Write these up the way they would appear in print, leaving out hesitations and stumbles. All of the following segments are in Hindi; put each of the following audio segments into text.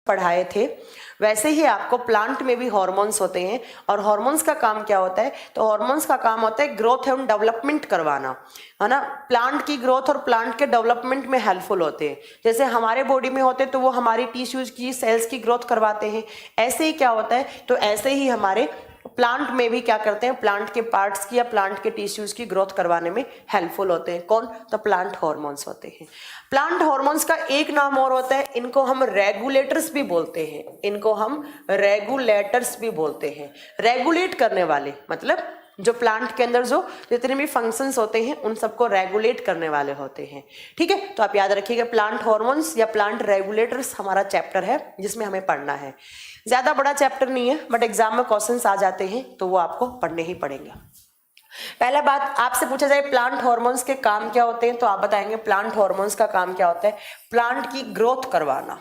पढ़ाए थे वैसे ही आपको प्लांट में भी हार्मोन्स होते हैं। और हार्मोन्स का काम क्या होता है? तो हार्मोन्स का काम होता है ग्रोथ एवं डेवलपमेंट करवाना, है ना। प्लांट की ग्रोथ और प्लांट के डेवलपमेंट में हेल्पफुल होते हैं। जैसे हमारे बॉडी में होते हैं तो वो हमारी टिश्यूज की, सेल्स की ग्रोथ करवाते हैं। ऐसे ही क्या होता है? तो ऐसे ही हमारे प्लांट में भी क्या करते हैं? प्लांट के पार्ट्स की या प्लांट के टिश्यूज की ग्रोथ करवाने में हेल्पफुल होते हैं। कौन? तो प्लांट हार्मोन्स होते हैं। प्लांट हार्मोन्स का एक नाम और होता है, इनको हम रेगुलेटर्स भी बोलते हैं। इनको हम रेगुलेटर्स भी बोलते हैं। रेगुलेट करने वाले, मतलब जो प्लांट के अंदर जो जितने भी फंक्शंस होते हैं उन सबको रेगुलेट करने वाले होते हैं। ठीक है, तो आप याद रखिएगा प्लांट हार्मोन्स या प्लांट रेगुलेटर्स हमारा चैप्टर है जिसमें हमें पढ़ना है। ज्यादा बड़ा चैप्टर नहीं है, बट एग्जाम में क्वेश्चंस आ जाते हैं तो वो आपको पढ़ने ही पड़ेंगे। पहला बात आपसे पूछा जाए प्लांट हार्मोन्स के काम क्या होते हैं, तो आप बताएंगे प्लांट हार्मोन्स का काम क्या होता है? प्लांट की ग्रोथ करवाना।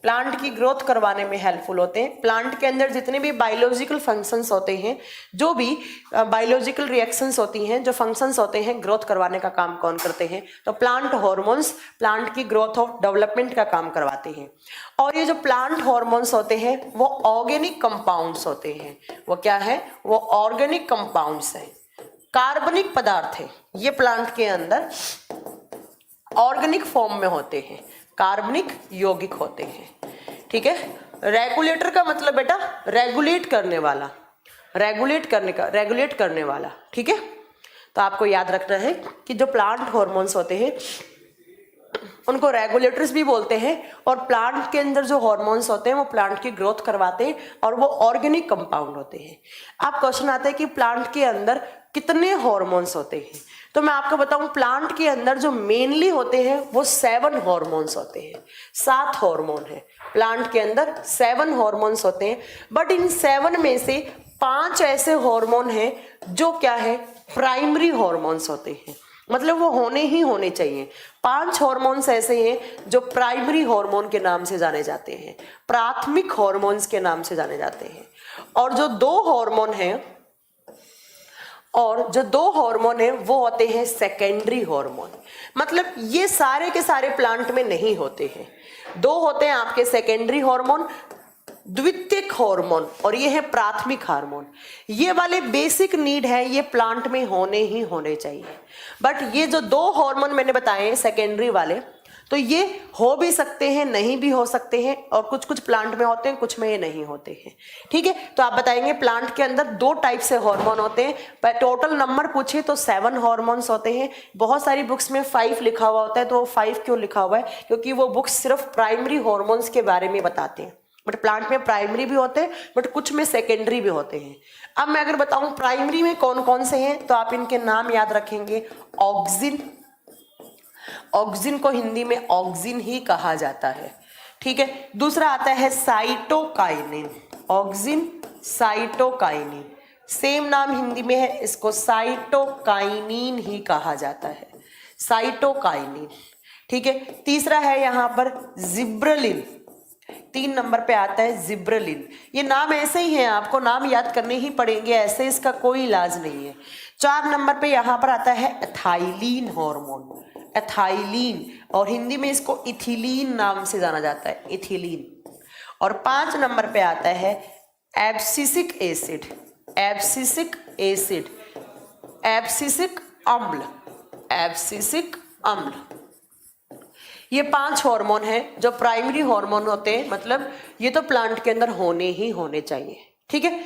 प्लांट की ग्रोथ करवाने में हेल्पफुल होते हैं। प्लांट के अंदर जितने भी बायोलॉजिकल फंक्शंस होते हैं, जो भी बायोलॉजिकल रिएक्शंस होती हैं, जो फंक्शंस होते हैं, ग्रोथ करवाने का काम कौन करते हैं? तो प्लांट हार्मोन्स प्लांट की ग्रोथ और डेवलपमेंट का काम करवाते हैं। और ये जो प्लांट हार्मोन्स होते हैं वो ऑर्गेनिक कंपाउंड्स होते हैं। वो क्या है? वो ऑर्गेनिक कंपाउंड्स है, कार्बनिक पदार्थ है। ये प्लांट के अंदर ऑर्गेनिक फॉर्म में होते हैं, कार्बनिक यौगिक होते हैं। ठीक है, रेगुलेटर का मतलब बेटा रेगुलेट करने वाला, रेगुलेट करने वाला। ठीक है, तो आपको याद रखना है कि जो प्लांट हार्मोन्स होते हैं उनको रेगुलेटर्स भी बोलते हैं। और प्लांट के अंदर जो हार्मोन्स होते हैं वो प्लांट की ग्रोथ करवाते हैं और वो ऑर्गेनिक कंपाउंड होते हैं। अब क्वेश्चन आता है कि प्लांट के अंदर कितने हार्मोन्स होते हैं, तो मैं आपको बताऊं प्लांट के अंदर जो मेनली होते हैं वो 7 हार्मोन्स होते हैं। 7 हार्मोन है प्लांट के अंदर, 7 हार्मोन्स होते हैं। बट इन 7 में से 5 ऐसे हार्मोन हैं जो क्या है? प्राइमरी हार्मोन्स होते हैं, मतलब वो होने ही होने चाहिए। 5 हार्मोन्स ऐसे हैं जो प्राइमरी हार्मोन के नाम से जाने जाते हैं, प्राथमिक हार्मोन्स के नाम से जाने जाते हैं। और जो 2 हार्मोन हैं वो होते हैं सेकेंडरी हार्मोन। मतलब ये सारे के सारे प्लांट में नहीं होते हैं। 2 होते हैं आपके सेकेंडरी हार्मोन, द्वितीयक हार्मोन, और ये है प्राथमिक हार्मोन। ये वाले बेसिक नीड है, ये प्लांट में होने ही होने चाहिए। बट ये जो 2 हार्मोन मैंने बताए हैं सेकेंडरी वाले, तो ये हो भी सकते हैं, नहीं भी हो सकते हैं, और कुछ कुछ प्लांट में होते हैं, कुछ में ये नहीं होते हैं। ठीक है, तो आप बताएंगे प्लांट के अंदर 2 टाइप से हार्मोन होते हैं। पर टोटल नंबर पूछे तो 7 हार्मोन्स होते हैं। बहुत सारी बुक्स में 5 लिखा हुआ होता है, तो वो 5 क्यों लिखा हुआ है? क्योंकि वो बुक्स सिर्फ प्राइमरी हार्मोन्स के बारे में बताते हैं। बट प्लांट में प्राइमरी भी होते हैं, बट कुछ में सेकेंडरी भी होते हैं। अब मैं अगर बताऊं प्राइमरी में कौन कौन से हैं, तो आप इनके नाम याद रखेंगे। ऑक्सिन, ऑक्सिन को हिंदी में ऑक्सिन ही कहा जाता है। ठीक है, दूसरा आता है साइटोकाइनिन, ऑक्सिन साइटोकाइनिन, सेम नाम हिंदी में है, इसको साइटोकाइनिन ही कहा जाता है, साइटोकाइनिन। ठीक है, तीसरा है यहां पर जिब्रेलिन, 3 नंबर पे आता है जिब्रेलिन। ये नाम ऐसे ही हैं, आपको नाम याद करने ही पड़ेंगे, ऐसे इसका कोई इलाज नहीं है। 4 नंबर पे यहां पर आता है एथाइलिन हार्मोन, एथाइलिन, और हिंदी में इसको इथिलीन नाम से जाना जाता है, इथिलीन। और 5 नंबर पे आता है abscisic acid, abscisic acid, abscisic अम्ल, एब्सिसिक अम्ल। ये 5 हार्मोन हैं जो प्राइमरी हार्मोन होते हैं, मतलब ये तो प्लांट के अंदर होने ही होने चाहिए। ठीक है,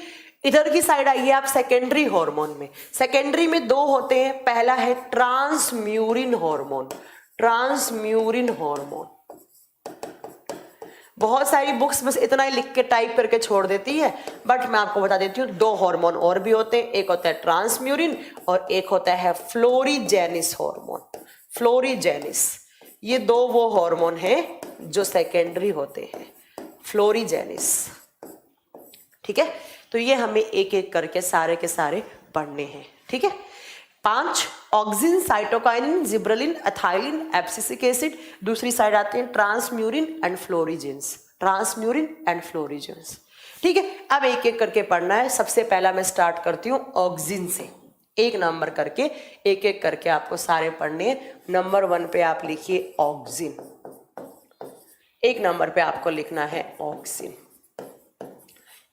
इधर की साइड आइए आप सेकेंडरी हार्मोन में। सेकेंडरी में 2 होते हैं, पहला है ट्रांसम्यूरिन हार्मोन, ट्रांसम्यूरिन हार्मोन। बहुत सारी बुक्स बस इतना ही लिख के टाइप करके छोड़ देती है, बट मैं आपको बता देती हूँ 2 हार्मोन और भी होते हैं, एक होता है ट्रांसम्यूरिन और एक होता है फ्लोरीजेनिस हार्मोन, फ्लोरीजेनिस। ये 2 वो हार्मोन हैं जो सेकेंडरी होते हैं, फ्लोरीजेनिस। ठीक है, तो ये हमें एक एक करके सारे के सारे पढ़ने हैं। ठीक है, 5 auxin, cytokinin, gibberellin, ethylene, abscisic acid, दूसरी साइड आते हैं ट्रांसम्यूरिन एंड फ्लोरीजेंस, ट्रांसम्यूरिन एंड फ्लोरीजेंस। ठीक है, अब एक एक करके पढ़ना है। सबसे पहला मैं स्टार्ट करती हूँ ऑक्सिन से, एक नंबर करके एक एक करके आपको सारे पढ़ने हैं। नंबर 1 पे आप लिखिए ऑक्सिन, एक नंबर पे आपको लिखना है ऑक्सिन।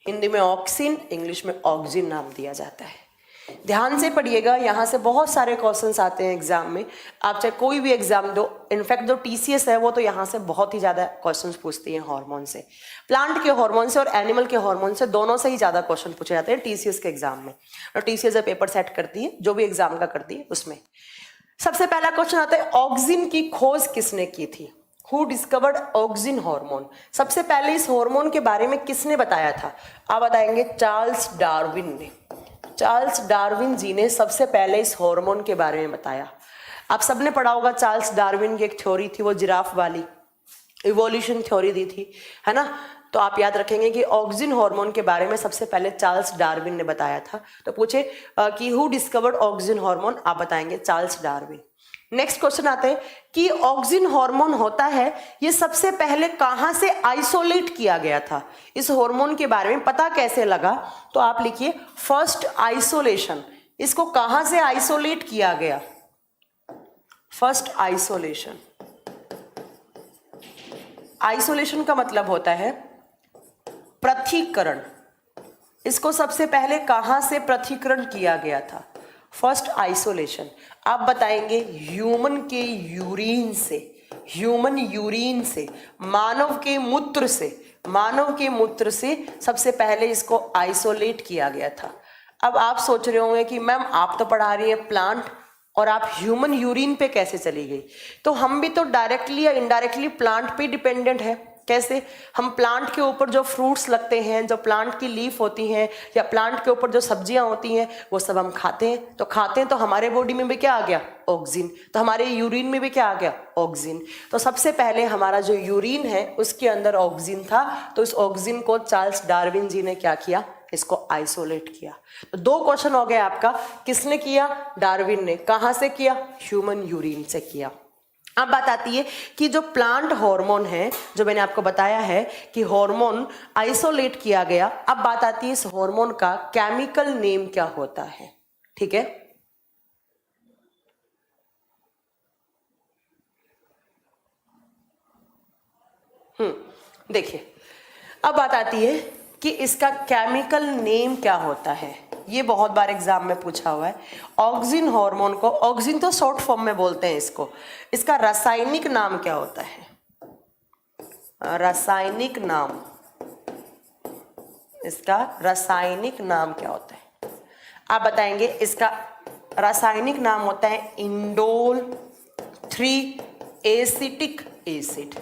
हिंदी में ऑक्सिन, इंग्लिश में ऑक्सिन नाम दिया जाता है। ध्यान से पढ़िएगा, यहाँ से बहुत सारे क्वेश्चंस आते हैं एग्जाम में। आप चाहे कोई भी एग्जाम दो, इनफैक्ट जो टीसीएस है वो तो यहाँ से बहुत ही ज़्यादा क्वेश्चंस पूछती है हार्मोन से। प्लांट के हार्मोन से और एनिमल के हार्मोन से, दोनों से ही ज़्यादा क्वेश्चन पूछे जाते हैं टीसीएस के एग्जाम में। और टीसीएस जब पेपर सेट करती है, जो भी एग्जाम का करती है, उसमें सबसे पहला क्वेश्चन आता है ऑक्सिन की खोज किसने की थी? Who discovered auxin hormone? सबसे पहले इस हार्मोन के बारे में किसने बताया था? आप बताएंगे चार्ल्स डार्विन ने। चार्ल्स डार्विन जी ने सबसे पहले इस हार्मोन के बारे में बताया। आप सबने पढ़ा होगा चार्ल्स डार्विन की एक थ्योरी थी, वो जिराफ वाली इवोल्यूशन थ्योरी दी थी, है ना? तो आप याद रखेंगे कि ऑक्सिन हार्मोन के बारे में सबसे पहले चार्ल्स डार्विन ने बताया था। तो पूछे कि हु डिस्कवर्ड ऑक्सिन हार्मोन, आप बताएंगे चार्ल्स डार्विन। नेक्स्ट क्वेश्चन आते हैं कि ऑक्सिन हार्मोन होता है, ये सबसे पहले कहां से आइसोलेट किया गया था? इस हार्मोन के बारे में पता कैसे लगा? तो आप लिखिए फर्स्ट आइसोलेशन। इसको कहां से आइसोलेट किया गया? First isolation. आइसोलेशन का मतलब होता है पृथक्करण। इसको सबसे पहले कहां से पृथक्करण किया गया था? First isolation. आप बताएंगे ह्यूमन के यूरिन से। ह्यूमन यूरिन से, मानव के मूत्र से, मानव के मूत्र से सबसे पहले इसको आइसोलेट किया गया था। अब आप सोच रहे होंगे कि मैम आप तो पढ़ा रही हैं प्लांट और आप ह्यूमन यूरिन पे कैसे चली गई? तो हम भी तो डायरेक्टली या इनडायरेक्टली प्लांट पे डिपेंडेंट है। कैसे? हम प्लांट के ऊपर जो फ्रूट्स लगते हैं, जो प्लांट की लीफ होती हैं, या प्लांट के ऊपर जो सब्जियां होती हैं, वो सब हम खाते हैं। तो खाते हैं तो हमारे बॉडी में भी क्या आ गया? ऑक्सिन। तो हमारे यूरिन में भी क्या आ गया? ऑक्सिन। तो सबसे पहले हमारा जो यूरिन है उसके अंदर ऑक्सिन था। तो इस ऑक्सिन को चार्ल्स डार्विन जी ने क्या किया? इसको आइसोलेट किया। तो दो क्वेश्चन हो गए आपका। किसने किया? डार्विन ने। कहां से किया? ह्यूमन यूरिन से किया। अब बात आती है कि जो प्लांट हार्मोन है, जो मैंने आपको बताया है कि हार्मोन आइसोलेट किया गया, अब बात आती है इस हार्मोन का केमिकल नेम क्या होता है? ठीक है, देखिए अब बात आती है कि इसका केमिकल नेम क्या होता है। ये बहुत बार एग्जाम में पूछा हुआ है। ऑक्सिन हार्मोन को, ऑक्सिन तो शॉर्ट फॉर्म में बोलते हैं इसको, इसका रासायनिक नाम क्या होता है? रासायनिक नाम, इसका रासायनिक नाम क्या होता है? आप बताएंगे इसका रासायनिक नाम होता है indole 3 acetic acid.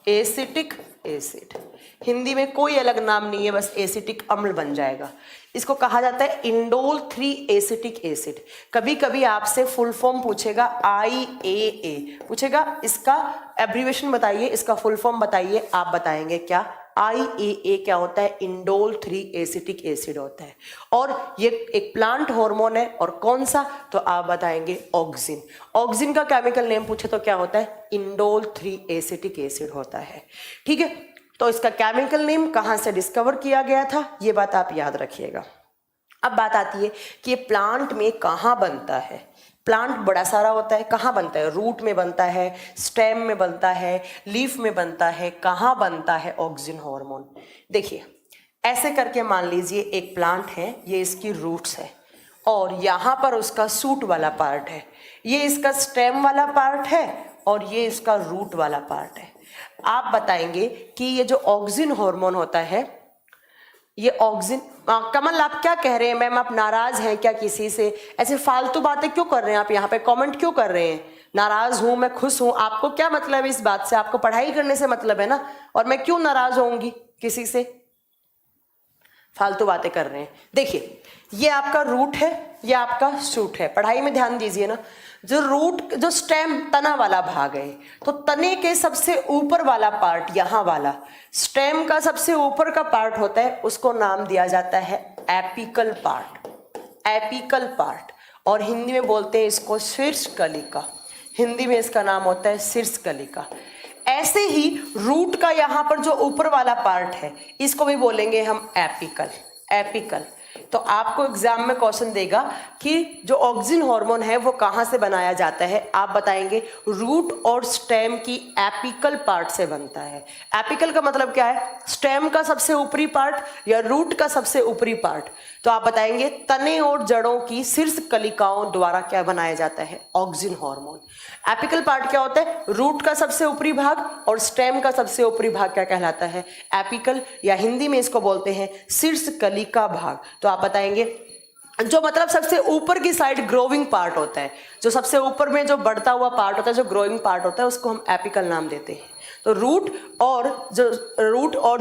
Acetic acid, Hindi में कोई अलग नाम नहीं है, बस एसिटिक अम्ल बन जाएगा। इसको कहा जाता है इंडोल 3 एसिटिक एसिड। कभी कभी आपसे फुल फॉर्म पूछेगा, IAA पूछेगा, इसका एब्रीवेशन बताइए, इसका फुल फॉर्म बताइए। आप बताएंगे क्या? IAA क्या होता है? इंडोल 3 एसिटिक एसिड होता है। और ये एक प्लांट हार्मोन है, और कौन सा? तो आप बताएंगे ऑक्सिन। ऑक्सिन का केमिकल नेम पूछे तो क्या होता है? इंडोल 3 एसिटिक एसिड होता है। ठीक है, तो इसका केमिकल नेम कहां से डिस्कवर किया गया था, ये बात आप याद रखिएगा। अब बात आती है कि ये प्लांट में कहां बनता है। प्लांट बड़ा सारा होता है, कहाँ बनता है? रूट में बनता है, स्टेम में बनता है, लीफ में बनता है। कहाँ बनता है ऑक्सिन हार्मोन? देखिए ऐसे करके मान लीजिए एक प्लांट है, ये इसकी रूट्स है, और यहाँ पर उसका सूट वाला पार्ट है, ये इसका स्टेम वाला पार्ट है, और ये इसका रूट वाला पार्ट है। आप बताएंगे कि ये जो ऑक्सिन हार्मोन होता है, ये ऑक्सिन, कमल आप क्या कह रहे हैं मैम? आप नाराज हैं क्या किसी से? ऐसे फालतू बातें क्यों कर रहे हैं आप? यहाँ पे कमेंट क्यों कर रहे हैं? नाराज हूं, मैं खुश हूं, आपको क्या मतलब है इस बात से? आपको पढ़ाई करने से मतलब है ना, और मैं क्यों नाराज होंगी किसी से? फालतू बातें कर रहे हैं। देखिए ये आपका रूट है, ये आपका शूट है। पढ़ाई में ध्यान दीजिए ना। जो रूट, जो स्टेम तना वाला भाग है, तो तने के सबसे ऊपर वाला पार्ट, यहाँ वाला स्टेम का सबसे ऊपर का पार्ट होता है, उसको नाम दिया जाता है एपिकल पार्ट। एपिकल पार्ट, और हिंदी में बोलते हैं इसको शीर्ष कलिका। हिंदी में इसका नाम होता है शीर्ष कलिका। ऐसे ही रूट का यहाँ पर जो ऊपर वाला पार्ट है, इसको भी बोलेंगे हम एपिकल। एपिकल तो आपको एग्जाम में क्वेश्चन देगा कि जो ऑक्सिन हार्मोन है वो कहाँ से बनाया जाता है, आप बताएंगे रूट और स्टेम की एपिकल पार्ट से बनता है। एपिकल का मतलब क्या है, स्टेम का सबसे ऊपरी पार्ट या रूट का सबसे ऊपरी पार्ट। तो आप बताएंगे तने और जड़ों की शीर्ष कलिकाओं द्वारा क्या बनाया जाता है, ऑक्सिन हार्मोन। एपिकल पार्ट क्या होता है, रूट का सबसे ऊपरी भाग और स्टेम का सबसे ऊपरी भाग क्या कहलाता है, एपिकल, या हिंदी में इसको बोलते हैं शीर्ष कलिका भाग। तो आप बताएंगे जो मतलब सबसे ऊपर की साइड ग्रोइंग पार्ट होता है, जो सबसे ऊपर में जो बढ़ता हुआ पार्ट होता है, जो ग्रोइंग पार्ट होता है, उसको हम एपिकल नाम देते हैं। तो रूट और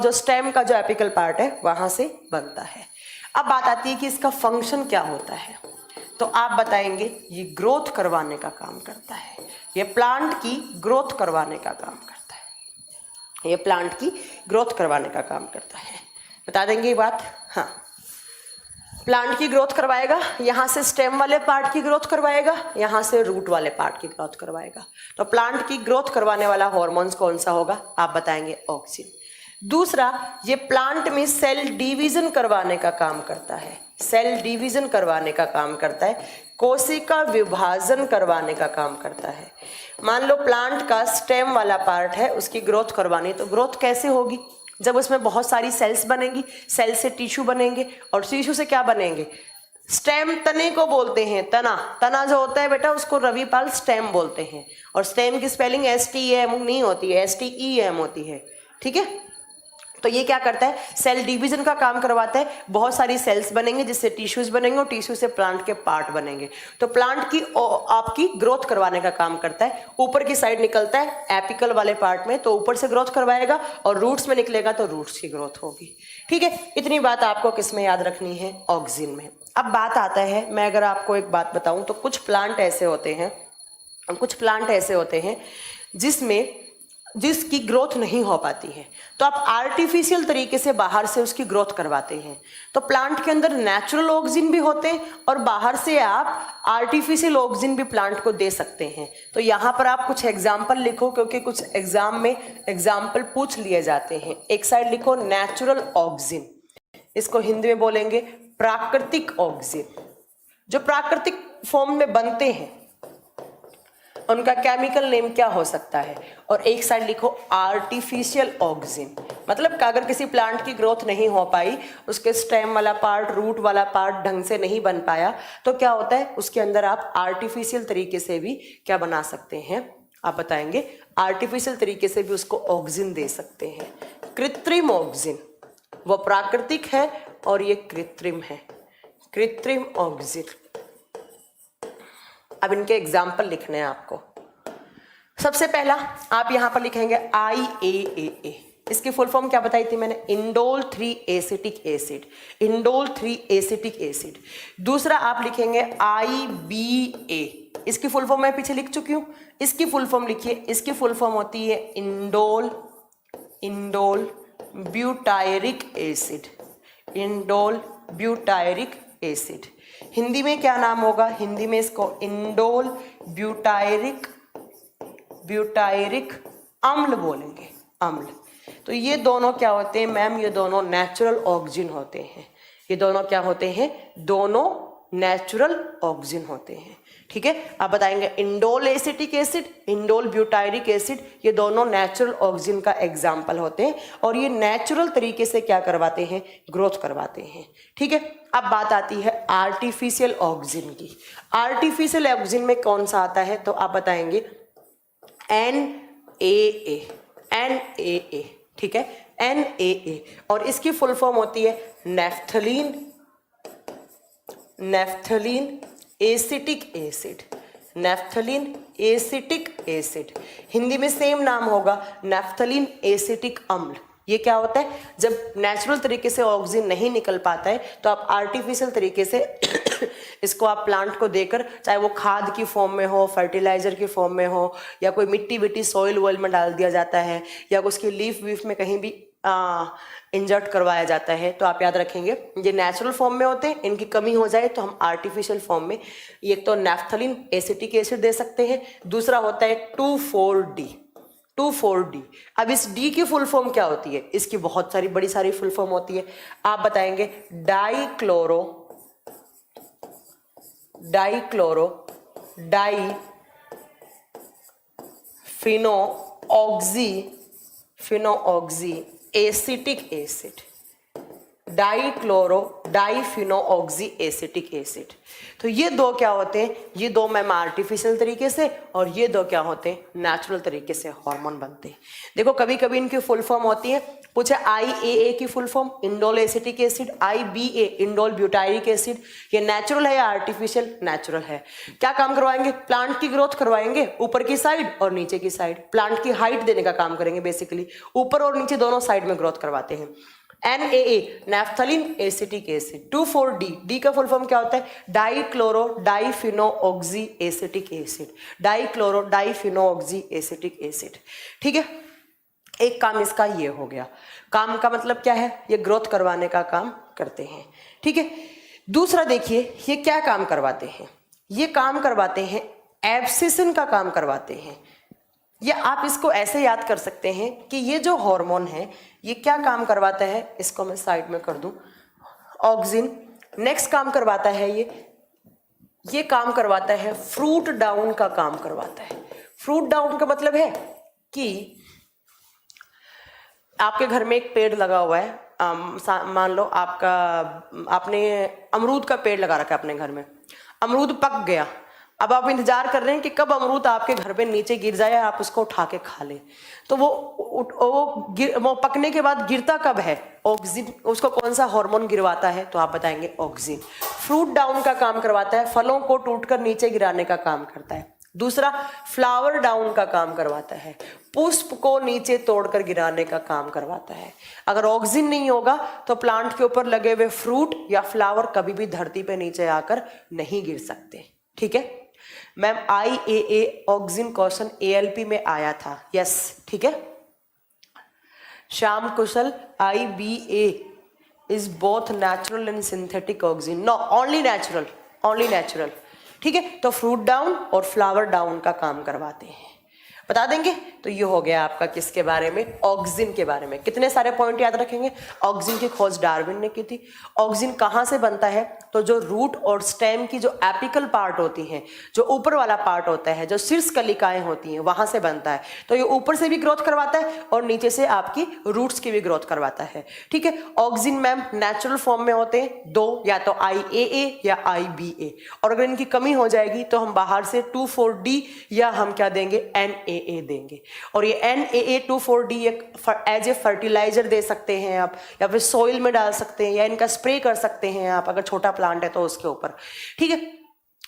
जो स्टेम का जो एपिकल पार्ट है वहां से बनता है। अब बात आती है कि इसका फंक्शन क्या होता है। तो आप बताएंगे ये ग्रोथ करवाने का काम करता है, ये प्लांट की ग्रोथ करवाने का काम करता है, ये प्लांट की ग्रोथ करवाने का काम करता है। बता देंगे ये बात। हाँ, प्लांट की ग्रोथ करवाएगा, यहाँ से स्टेम वाले पार्ट की ग्रोथ करवाएगा, यहाँ से रूट वाले पार्ट की ग्रोथ करवाएगा। तो प्लांट की ग्रोथ करवाने वाला हार्मोन्स कौन सा होगा, आप बताएंगे ऑक्सिन। दूसरा, ये प्लांट में सेल डिवीजन करवाने का काम करता है, सेल डिवीजन करवाने का काम करता है, कोशिका विभाजन करवाने का काम करता है। मान लो प्लांट का स्टेम वाला पार्ट है, उसकी ग्रोथ करवानी, तो ग्रोथ कैसे होगी, जब उसमें बहुत सारी सेल्स बनेंगी, सेल से टिश्यू बनेंगे और टिश्यू से क्या बनेंगे, स्टेम। तने को बोलते हैं तना, तना जो होता है बेटा उसको रविपाल स्टेम बोलते हैं, और स्टेम की स्पेलिंग STEM नहीं होती है, STEM होती है, ठीक है। तो ये क्या करता है, सेल डिवीजन का काम करवाता है, बहुत सारी सेल्स बनेंगे जिससे टिश्यूज बनेंगे और टिश्यू से प्लांट के पार्ट बनेंगे। तो प्लांट की आपकी ग्रोथ करवाने का काम करता है। ऊपर की साइड निकलता है एपिकल वाले पार्ट में, तो ऊपर से ग्रोथ करवाएगा, और रूट्स में निकलेगा तो रूट्स की ग्रोथ होगी, ठीक है। इतनी बात आपको किस में याद रखनी है, ऑक्सिन में। अब बात आता है, मैं अगर आपको एक बात बताऊं तो कुछ प्लांट ऐसे होते हैं जिसकी ग्रोथ नहीं हो पाती है, तो आप आर्टिफिशियल तरीके से बाहर से उसकी ग्रोथ करवाते हैं। तो प्लांट के अंदर नेचुरल ऑक्सिन भी होते हैं और बाहर से आप आर्टिफिशियल ऑक्सिन भी प्लांट को दे सकते हैं। तो यहाँ पर आप कुछ एग्जाम्पल लिखो, क्योंकि कुछ एग्जाम में एग्जाम्पल पूछ लिए जाते हैं। एक साइड लिखो नेचुरल ऑक्सिन, इसको हिंदी में बोलेंगे प्राकृतिक ऑक्सिन, जो प्राकृतिक फॉर्म में बनते हैं उनका केमिकल नेम क्या हो सकता है। और एक साइड लिखो आर्टिफिशियल ऑक्सिन, मतलब कि अगर किसी प्लांट की ग्रोथ नहीं हो पाई, उसके स्टेम वाला पार्ट, रूट वाला पार्ट ढंग से नहीं बन पाया, तो क्या होता है, उसके अंदर आप आर्टिफिशियल तरीके से भी क्या बना सकते हैं, आप बताएंगे आर्टिफिशियल तरीके से भी उसको ऑक्सिन दे सकते हैं। कृत्रिम ऑक्सिन, वो प्राकृतिक है और ये कृत्रिम है, कृत्रिम ऑक्सिन। अब इनके एग्जाम्पल लिखने हैं आपको। सबसे पहला आप यहां पर लिखेंगे IAAA, इसकी फुल फॉर्म क्या बताई थी मैंने, indole 3 acetic acid, indole 3 acetic acid. दूसरा आप लिखेंगे IBA, इसकी फुल फॉर्म मैं पीछे लिख चुकी हूं, इसकी फुल फॉर्म लिखिए, इसकी फुल फॉर्म होती है indole butyric acid, indole butyric acid. Hindi में क्या नाम होगा, हिंदी में इसको इंडोल ब्यूटायरिक अम्ल बोलेंगे, अम्ल। तो ये दोनों क्या होते हैं मैम, ये दोनों नेचुरल ऑक्सिन होते हैं, ये दोनों क्या होते हैं, दोनों नेचुरल ऑक्सिन होते हैं, ठीक है। आप बताएंगे indole acetic acid, indole butyric acid, ये दोनों नेचुरल ऑक्सिन का एग्जाम्पल होते हैं, और ये नेचुरल तरीके से क्या करवाते हैं, ग्रोथ करवाते हैं, ठीक है। अब बात आती है आर्टिफिशियल ऑक्सिन की। आर्टिफिशियल ऑक्सिन में कौन सा आता है, तो आप बताएंगे NAA, ठीक है, NAA, और इसकी फुल फॉर्म होती है naphthalene acetic acid, naphthalene acetic acid. Hindi में सेम नाम होगा नेफ्थलीन एसिटिक अम्ल। ये क्या होता है, जब नेचुरल तरीके से ऑक्सीजन नहीं निकल पाता है तो आप आर्टिफिशियल तरीके से इसको आप प्लांट को देकर, चाहे वो खाद की फॉर्म में हो, फर्टिलाइजर की फॉर्म में हो, या कोई मिट्टी विट्टी सॉइल वॉइल में डाल दिया जाता है, या उसकी लीफ वीफ में कहीं भी इंजर्ट करवाया जाता है, तो आप याद रखेंगे ये नेचुरल फॉर्म में होते हैं। इनकी कमी हो जाए तो हम आर्टिफिशियल फॉर्म में एक तो नेफ्थलीन एसिटिक एसिड दे सकते हैं, दूसरा होता है 2,4-D। 2,4-D। अब इस D की फुल फॉर्म क्या होती है? इसकी बहुत सारी बड़ी सारी फुल फॉर्म होती है। आप बताएंगे dichloro di phenoxy acetic acid, diphenoxy acetic acid. तो ये दो क्या होते हैं? ये दो मैम आर्टिफिशियल तरीके से और ये दो क्या होते हैं? नेचुरल तरीके से हार्मोन बनते हैं। देखो कभी कभी इनकी फुल फॉर्म होती है, पूछे IAA की full form indole acetic acid, IBA indole butyric acid. ये नेचुरल है या आर्टिफिशियल? नेचुरल है। क्या काम करवाएंगे? प्लांट की ग्रोथ करवाएंगे, ऊपर की साइड और नीचे की साइड। प्लांट की हाइट देने का काम करेंगे, बेसिकली ऊपर और नीचे दोनों साइड में ग्रोथ करवाते हैं। NAA naphthalene acetic acid. 2,4-D, D का फुल फॉर्म क्या होता है? Dichloro diphenoxy acetic acid, dichloro diphenoxy acetic acid. ठीक है, एक काम इसका ये हो गया। काम का मतलब क्या है? ये ग्रोथ करवाने का काम करते हैं। ठीक है, दूसरा देखिए ये क्या काम करवाते हैं? ये काम करवाते हैं एब्सिसन का काम करवाते हैं। ये आप इसको ऐसे याद कर सकते हैं कि ये जो हार्मोन है ये क्या काम करवाता है? इसको मैं साइड में कर दूं। ऑक्सिन नेक्स्ट काम करवाता है, ये काम करवाता है फ्रूट डाउन का काम करवाता है। फ्रूट डाउन का मतलब है कि आपके घर में एक पेड़ लगा हुआ है, मान लो आपने अमरूद का पेड़ लगा रखा है अपने घर में। अमरूद पक गया, अब आप इंतजार कर रहे हैं कि कब अमरूद आपके घर पे नीचे गिर जाए, आप उसको उठा के खा लें। तो वो पकने के बाद गिरता कब है? ऑक्सिन। उसको कौन सा हार्मोन गिरवाता है? तो आप बताएंगे ऑक्सिन। फ्रूट डाउन का काम करवाता है, फलों को टूटकर नीचे गिराने का काम करता है। दूसरा फ्लावर डाउन का काम करवाता है, पुष्प को नीचे तोड़कर गिराने का काम करवाता है। अगर ऑक्सिन नहीं होगा तो प्लांट के ऊपर लगे हुए फ्रूट या फ्लावर कभी भी धरती पे नीचे आकर नहीं गिर सकते। ठीक है ma'am, IAA auxin question ALP में आया था। यस, ठीक है। Shyam Kushal, IBA is both natural and synthetic auxin. No, only natural, only natural. ठीक है, तो फ्रूट डाउन और फ्लावर डाउन का काम करवाते हैं। बता देंगे। तो ये हो गया आपका किसके बारे में? ऑक्सिन के बारे में। कितने सारे पॉइंट याद रखेंगे? ऑक्सिन की खोज डार्विन ने की थी। ऑक्सिन कहाँ से बनता है? तो जो रूट और स्टेम की जो एपिकल पार्ट होती हैं, जो ऊपर वाला पार्ट होता है, जो शीर्ष कलिकाएं होती हैं, वहां से बनता है। तो ये ऊपर से भी ग्रोथ करवाता है और नीचे से आपकी रूट्स की भी ग्रोथ करवाता है। ठीक है, ऑक्सिन मैम नेचुरल फॉर्म में होते हैं दो, या तो IAA या IBA, और अगर इनकी कमी हो जाएगी तो हम बाहर से 2,4-D या हम क्या देंगे? NAA देंगे। और ये NAA2,4-D एज ए फर्टिलाइजर दे सकते हैं आप, या फिर सोइल में डाल सकते हैं, या इनका स्प्रे कर सकते हैं आप अगर छोटा प्लांट है तो उसके ऊपर। ठीक है,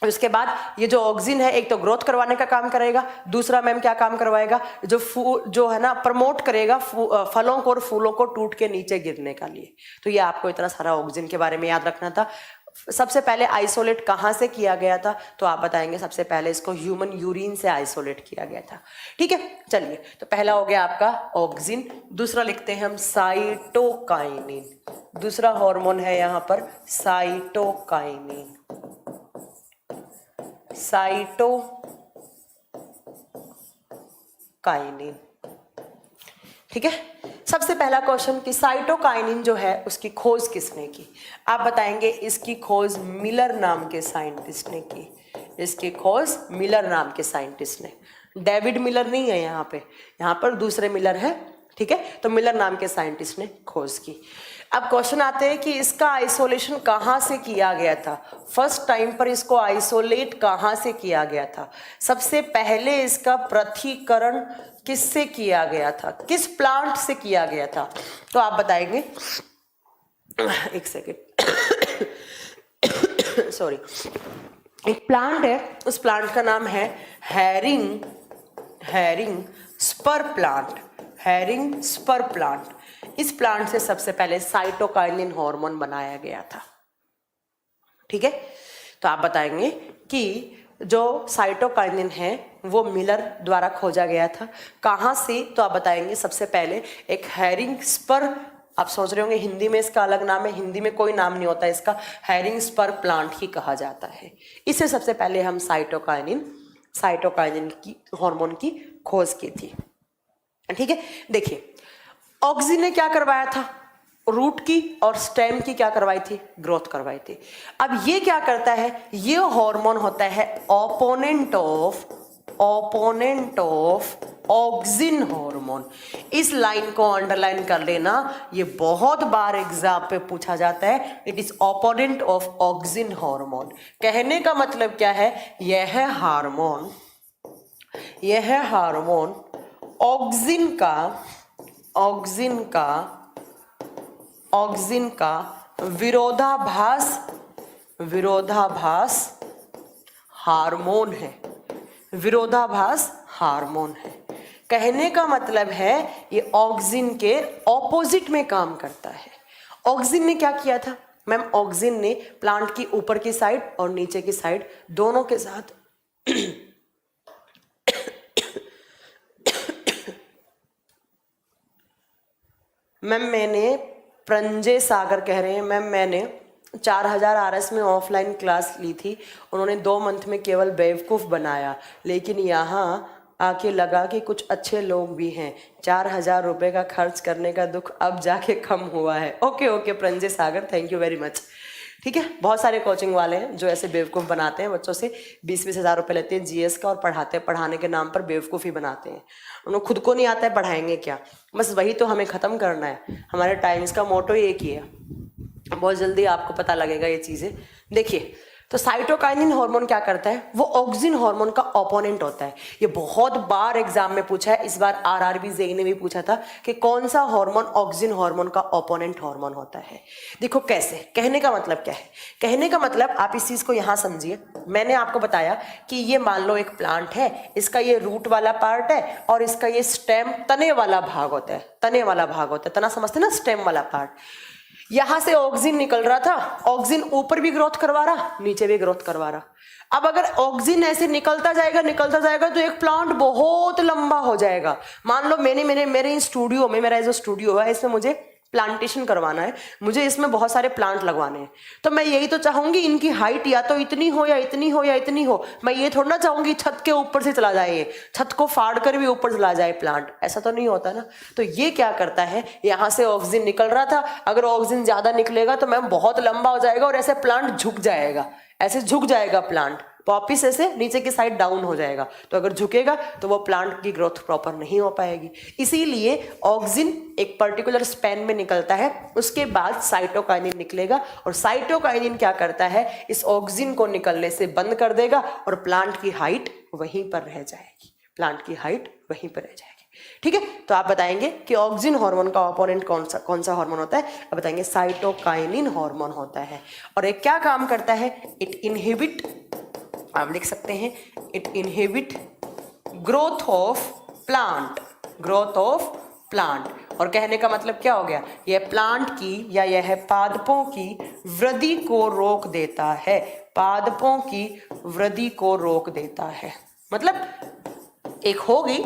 उसके बाद ये जो ऑक्सिन है एक तो ग्रोथ करवाने का काम करेगा, दूसरा मैम क्या काम करवाएगा? जो है ना प्रमोट करेगा फलों को और फूलों को टूट के नीचे गिरने का लिए। तो ये आपको इतना सारा ऑक्सिन के बारे में याद रखना था। सबसे पहले आइसोलेट कहाँ से किया गया था? तो आप बताएंगे सबसे पहले इसको ह्यूमन यूरिन से आइसोलेट किया गया था। ठीक है, चलिए, तो पहला हो गया आपका ऑक्सिन। दूसरा लिखते हैं हम साइटोकाइनिन। दूसरा हार्मोन है यहाँ पर साइटोकाइनिन। साइटोकाइनिन। ठीक है, सबसे पहला क्वेश्चन कि साइटोकाइनिन जो है उसकी खोज किसने की? आप बताएंगे इसकी खोज मिलर नाम के साइंटिस्ट ने की। इसकी खोज मिलर नाम के साइंटिस्ट ने, डेविड मिलर नहीं है यहाँ पे, यहाँ पर दूसरे मिलर है। ठीक है, तो मिलर नाम के साइंटिस्ट ने खोज की। अब क्वेश्चन आते हैं कि इसका आइसोलेशन कहाँ से किया गया था? फर्स्ट टाइम पर इसको आइसोलेट कहाँ से किया गया था? सबसे पहले इसका पृथक्करण किससे किया गया था? किस प्लांट से किया गया था? तो आप बताएंगे, एक सेकेंड, सॉरी, एक प्लांट है, उस प्लांट का नाम है herring spur plant. Herring spur plant, इस प्लांट से सबसे पहले साइटोकाइनिन हार्मोन बनाया गया था। ठीक है, तो आप बताएंगे कि जो साइटोकाइनिन है वो मिलर द्वारा खोजा गया था। कहाँ से? तो आप बताएंगे सबसे पहले एक हैरिंग स्पर। आप सोच रहे होंगे हिंदी में इसका अलग नाम है, हिंदी में कोई नाम नहीं होता इसका, हैरिंग स्पर प्लांट ही कहा जाता है। इससे सबसे पहले हम साइटोकाइनिन की हार्मोन की खोज की थी। ठीक है, देखिए ऑक्सिन ने क्या करवाया था, रूट की और स्टेम की क्या करवाई थी, ग्रोथ करवाई थी। अब ये क्या करता है, ये हार्मोन होता है ओपोनेंट ऑफ ऑक्सिन हार्मोन। इस लाइन को अंडरलाइन कर लेना, ये बहुत बार एग्जाम पे पूछा जाता है। It is opponent of auxin hormone. कहने का मतलब क्या है, यह हार्मोन ऑक्सिन का विरोधाभास हार्मोन है। कहने का मतलब है ये ऑक्सिन के ऑपोजिट में काम करता है। ऑक्सिन ने क्या किया था मैम, ऑक्सिन ने प्लांट की ऊपर की साइड और नीचे की साइड दोनों के साथ मैम मैंने प्रंजय सागर कह रहे हैं, मैम मैंने 4000 RS में ऑफलाइन क्लास ली थी, उन्होंने 2 मंथ में केवल बेवकूफ़ बनाया, लेकिन यहाँ आके लगा कि कुछ अच्छे लोग भी हैं। 4000 रुपये का खर्च करने का दुख अब जाके कम हुआ है। Okay Pranjay Sagar, thank you very much. ठीक है, बहुत सारे कोचिंग वाले हैं जो ऐसे बेवकूफ़ बनाते हैं, बच्चों से 20-20 हज़ार रुपये लेते हैं GS का और पढ़ाने के नाम पर बेवकूफ़ी बनाते हैं। उन्हें खुद को नहीं आता है, पढ़ाएंगे क्या। बस वही तो हमें ख़त्म करना है। हमारे टाइम्स का मोटो एक ही है, बहुत जल्दी आपको पता लगेगा ये चीज़ें। देखिए तो साइटोकाइनिन हार्मोन क्या करता है, वो ऑक्सिन हार्मोन का ओपोनेंट होता है। ये बहुत बार एग्जाम में पूछा है, इस बार RRB JEE ने भी पूछा था कि कौन सा हार्मोन ऑक्सिन हार्मोन का ओपोनेंट हार्मोन होता है। देखो कैसे, कहने का मतलब क्या है, कहने का मतलब आप इस चीज को यहां समझिए। मैंने आपको बताया कि ये मान लो एक प्लांट है, इसका ये रूट वाला पार्ट है और इसका ये स्टेम तने वाला भाग होता है। तना समझते ना, स्टेम वाला पार्ट। यहां से ऑक्सिन निकल रहा था, ऑक्सिन ऊपर भी ग्रोथ करवा रहा, नीचे भी ग्रोथ करवा रहा। अब अगर ऑक्सिन ऐसे निकलता जाएगा तो एक प्लांट बहुत लंबा हो जाएगा। मान लो मेरे स्टूडियो में, मेरा जो स्टूडियो है इसमें मुझे प्लांटेशन करवाना है, मुझे इसमें बहुत सारे प्लांट लगवाने हैं, तो मैं यही तो चाहूंगी इनकी हाइट या तो इतनी हो या इतनी हो। मैं ये थोड़ा ना चाहूंगी छत के ऊपर से चला जाए, छत को फाड़ कर भी ऊपर चला जाए प्लांट, ऐसा तो नहीं होता ना। तो ये क्या करता है, यहाँ से ऑक्सीजन निकल रहा था, अगर ऑक्सीजन ज्यादा निकलेगा तो मैम बहुत लंबा हो जाएगा और ऐसे प्लांट झुक जाएगा प्लांट वापिस ऐसे नीचे की साइड डाउन हो जाएगा। तो अगर झुकेगा तो वो प्लांट की ग्रोथ प्रॉपर नहीं हो पाएगी। इसीलिए ऑक्सिन एक पर्टिकुलर स्पैन में निकलता है, उसके बाद साइटोकाइनिन निकलेगा और साइटोकाइनिन क्या करता है, इस ऑक्सिन को निकलने से बंद कर देगा और प्लांट की हाइट वहीं पर रह जाएगी। ठीक है, तो आप बताएंगे कि ऑक्सिन हार्मोन का ऑपोनेंट कौन सा हार्मोन होता है। अब बताएंगे साइटोकाइनिन हार्मोन होता है। और एक क्या काम करता है, इट इनहिबिट, आप लिख सकते हैं it inhibit growth of plant. और कहने का मतलब क्या हो गया, यह प्लांट की या यह पादपों की वृद्धि को रोक देता है। मतलब एक होगी,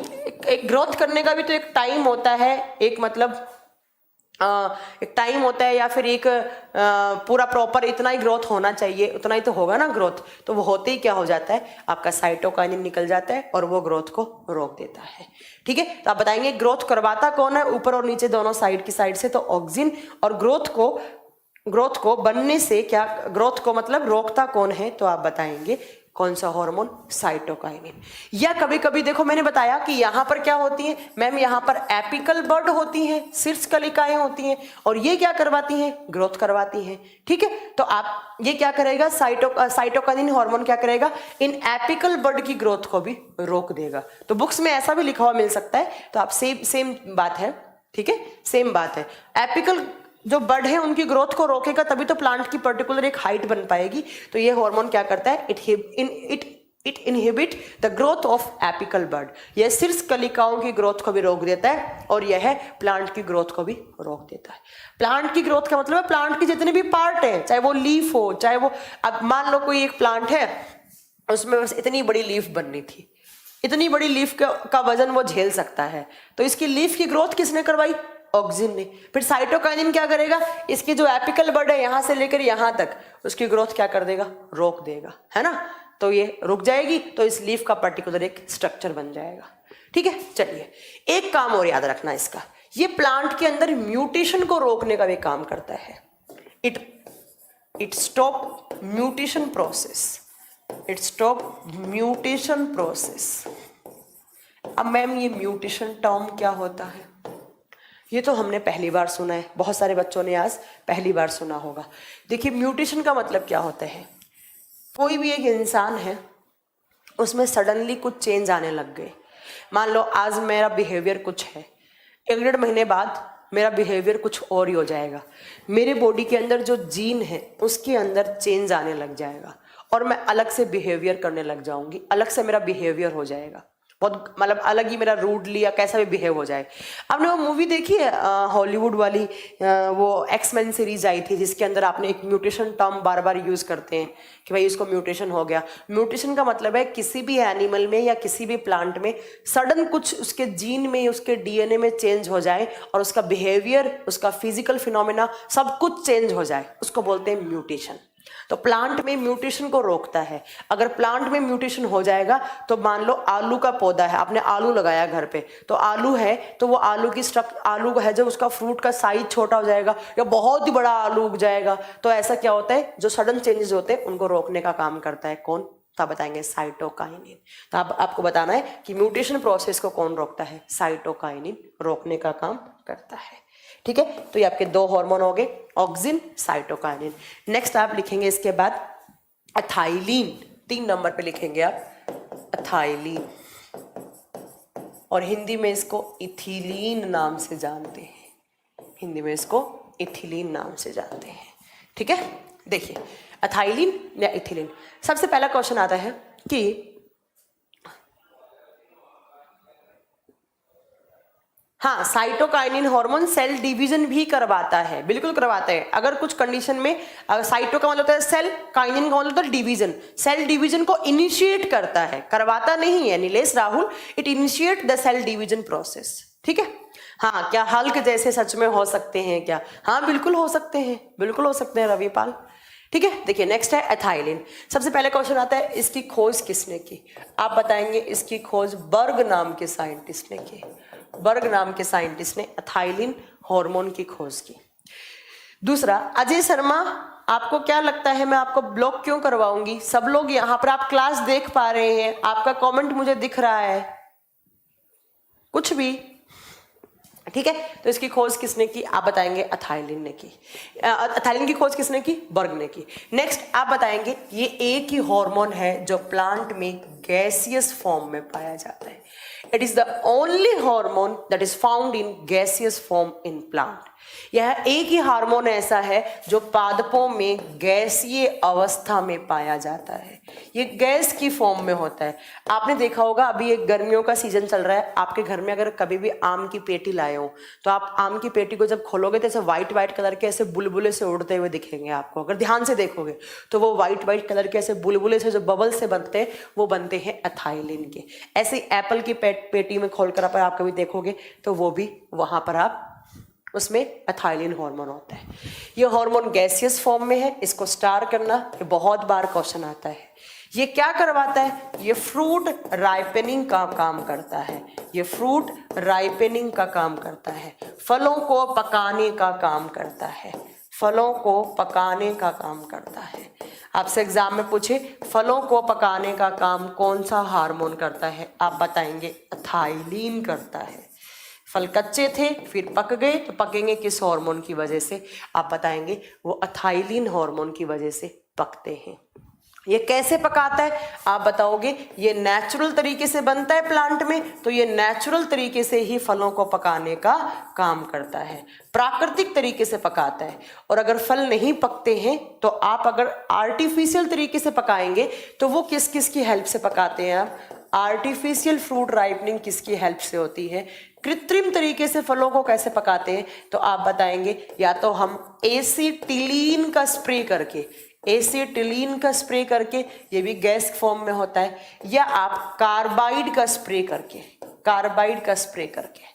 एक ग्रोथ करने का भी तो एक टाइम होता है, एक मतलब एक टाइम होता है, या फिर एक पूरा प्रॉपर इतना ही ग्रोथ होना चाहिए, उतना ही तो होगा ना ग्रोथ। तो वो होते ही क्या हो जाता है, आपका साइटोकाइनिन निकल जाता है और वो ग्रोथ को रोक देता है। ठीक है, तो आप बताएंगे ग्रोथ करवाता कौन है, ऊपर और नीचे दोनों साइड की साइड से, तो ऑक्सिन। और ग्रोथ को बनने से क्या, ग्रोथ को मतलब रोकता कौन है, तो आप बताएंगे कौन सा हार्मोन, साइटोकाइनिन। या कभी कभी देखो मैंने बताया कि यहां पर क्या होती है मैम, यहां पर एपिकल बड होती हैं, शीर्ष कलिकाएं होती हैं, और ये क्या करवाती हैं, ग्रोथ करवाती हैं। ठीक है, तो आप ये क्या करेगा, साइटोकाइनिन हार्मोन क्या करेगा, इन एपिकल बड की ग्रोथ को भी रोक देगा। तो बुक्स में ऐसा भी लिखा हुआ मिल सकता है, तो आप सेम बात है। ठीक है, सेम बात है, एपिकल जो बड है उनकी ग्रोथ को रोकेगा, तभी तो प्लांट की पर्टिकुलर एक हाइट बन पाएगी। तो ये हार्मोन क्या करता है, it inhibit the growth of apical bud. यह शीर्ष कलिकाओं की ग्रोथ को भी रोक देता है और यह प्लांट की ग्रोथ को भी रोक देता है। प्लांट की ग्रोथ का मतलब है प्लांट के जितने भी पार्ट हैं, चाहे वो लीफ हो, चाहे वो, अब मान लो कोई एक प्लांट है, उसमें बस इतनी बड़ी लीफ बननी थी, इतनी बड़ी लीफ का वजन वो झेल सकता है, तो इसकी लीफ की ग्रोथ किसने करवाई, ऑक्सिन ने। फिर साइटोकाइनिन क्या करेगा, इसकी जो एपिकल बड है यहां से लेकर यहां तक, उसकी ग्रोथ क्या कर देगा, रोक देगा, है ना। तो ये रुक जाएगी, तो इस लीफ का पर्टिकुलर एक स्ट्रक्चर बन जाएगा। ठीक है, चलिए एक काम और याद रखना इसका, ये प्लांट के अंदर म्यूटेशन को रोकने का भी काम करता है। It stop mutation process, it stop mutation process. अब मैम ये म्यूटेशन टर्म क्या होता है? ये तो हमने पहली बार सुना है, बहुत सारे बच्चों ने आज पहली बार सुना होगा। देखिए म्यूटेशन का मतलब क्या होता है, कोई भी एक इंसान है उसमें सडनली कुछ चेंज आने लग गए। मान लो आज मेरा बिहेवियर कुछ है, 1-1.5 महीने बाद मेरा बिहेवियर कुछ और ही हो जाएगा, मेरे बॉडी के अंदर जो जीन है उसके अंदर चेंज आने लग जाएगा और मैं अलग से बिहेवियर करने लग जाऊंगी, अलग से मेरा बिहेवियर हो जाएगा, बहुत मतलब अलग ही मेरा रूडली या कैसा भी बिहेव हो जाए। आपने वो मूवी देखी है हॉलीवुड वाली, वो एक्समैन सीरीज आई थी जिसके अंदर आपने एक म्यूटेशन टर्म बार बार यूज करते हैं कि भाई इसको म्यूटेशन हो गया। म्यूटेशन का मतलब है किसी भी एनिमल में या किसी भी प्लांट में सडन कुछ उसके जीन में, उसके डीएनए में चेंज हो जाए और उसका बिहेवियर, उसका फिजिकल फिनोमेना सब कुछ चेंज हो जाए, उसको बोलते हैं म्यूटेशन। तो प्लांट में म्यूटेशन को रोकता है। अगर प्लांट में म्यूटेशन हो जाएगा तो मान लो आलू का पौधा है, आपने आलू लगाया घर पे, तो आलू है तो वो आलू की आलू है जब उसका फ्रूट का साइज छोटा हो जाएगा या बहुत ही बड़ा आलू उग जाएगा, तो ऐसा क्या होता है, जो सडन चेंजेस होते हैं उनको रोकने का काम करता है कौन? तो आप बताएंगे साइटोकाइनिन। तो आपको बताना है कि म्यूटेशन प्रोसेस को कौन रोकता है? साइटोकाइनिन रोकने का काम करता है। ठीक है, तो ये आपके 2 हार्मोन हो गए, ऑक्सिन, साइटोकाइनिन। नेक्स्ट आप लिखेंगे इसके बाद एथाइलिन, 3 नंबर पे लिखेंगे आप एथाइलिन, और हिंदी में इसको इथिलीन नाम से जानते हैं, हिंदी में इसको इथिलीन नाम से जानते हैं। ठीक है, देखिए एथाइलिन या इथिलीन। सबसे पहला क्वेश्चन आता है कि हाँ, साइटोकाइनिन हार्मोन सेल डिवीजन भी करवाता है, बिल्कुल करवाता है। अगर कुछ कंडीशन में साइटो का मतलब होता है सेल, काइनिन का मतलब होता है डिवीजन, सेल डिवीजन को इनिशिएट करता है, करवाता नहीं है Nilesh Rahul, it initiate the cell division process. ठीक है, हाँ, क्या हल्क जैसे सच में हो सकते हैं क्या? हाँ बिल्कुल हो सकते हैं, बिल्कुल हो सकते हैं रविपाल। ठीक है, देखिए नेक्स्ट है एथाइलिन। सबसे पहले क्वेश्चन आता है इसकी खोज किसने की? आप बताएंगे इसकी खोज बर्ग नाम के साइंटिस्ट ने की, बर्ग नाम के साइंटिस्ट ने एथाइलिन हार्मोन की खोज की। दूसरा, अजय शर्मा, आपको क्या लगता है मैं आपको ब्लॉक क्यों करवाऊंगी? सब लोग यहां पर आप क्लास देख पा रहे हैं, आपका कमेंट मुझे दिख रहा है, कुछ भी? ठीक है, तो इसकी खोज किसने की? आप बताएंगे एथाइलिन ने की। एथाइलिन की खोज किसने की? बर्ग ने की। नेक्स्ट आप बताएंगे ये एक ही हार्मोन है जो प्लांट में गैसियस फॉर्म में पाया जाता है। It is the only hormone that is found in gaseous form in plant. यह एक ही हार्मोन ऐसा है जो पादपों में गैसीय अवस्था में पाया जाता है, ये गैस की फॉर्म में होता है। आपने देखा होगा अभी एक गर्मियों का सीजन चल रहा है, आपके घर में अगर कभी भी आम की पेटी लाए हो तो आप आम की पेटी को जब खोलोगे तो ऐसे व्हाइट व्हाइट कलर के ऐसे बुलबुले से उड़ते हुए दिखेंगे आपको, अगर ध्यान से देखोगे तो वो व्हाइट व्हाइट कलर के ऐसे बुलबुले से जो बबल से बनते हैं वो बनते हैं एथाइलिन के। ऐसे एप्पल की पेटी में खोलकर आप कभी देखोगे तो वो भी वहां पर आप उसमें एथाइलिन हार्मोन होता है। ये हार्मोन गैसियस फॉर्म में है, इसको स्टार करना, ये बहुत बार क्वेश्चन आता है। ये क्या करवाता है? ये फ्रूट राइपनिंग का काम करता है, ये फ्रूट राइपनिंग का काम करता है, फलों को पकाने का काम करता है, फलों को पकाने का काम करता है। आपसे एग्जाम में पूछे फलों को पकाने का काम कौन सा हार्मोन करता है, आप बताएंगे एथाइलिन करता है। फल कच्चे थे फिर पक गए तो पकेंगे किस हार्मोन की वजह से? आप बताएंगे वो एथाइलिन हार्मोन की वजह से पकते हैं। ये कैसे पकाता है आप बताओगे? ये नेचुरल तरीके से बनता है प्लांट में, तो ये नेचुरल तरीके से ही फलों को पकाने का काम करता है, प्राकृतिक तरीके से पकाता है। और अगर फल नहीं पकते हैं तो आप अगर आर्टिफिशियल तरीके से पकाएंगे तो वो किस किस की हेल्प से पकाते हैं आप? आर्टिफिशियल फ्रूट राइपनिंग किसकी हेल्प से होती है? कृत्रिम तरीके से फलों को कैसे पकाते हैं? तो आप बताएंगे या तो हम एसिटिलीन का स्प्रे करके, एसिटिलीन का स्प्रे करके, ये भी गैस फॉर्म में होता है, या आप कार्बाइड का स्प्रे करके, कार्बाइड का स्प्रे करके।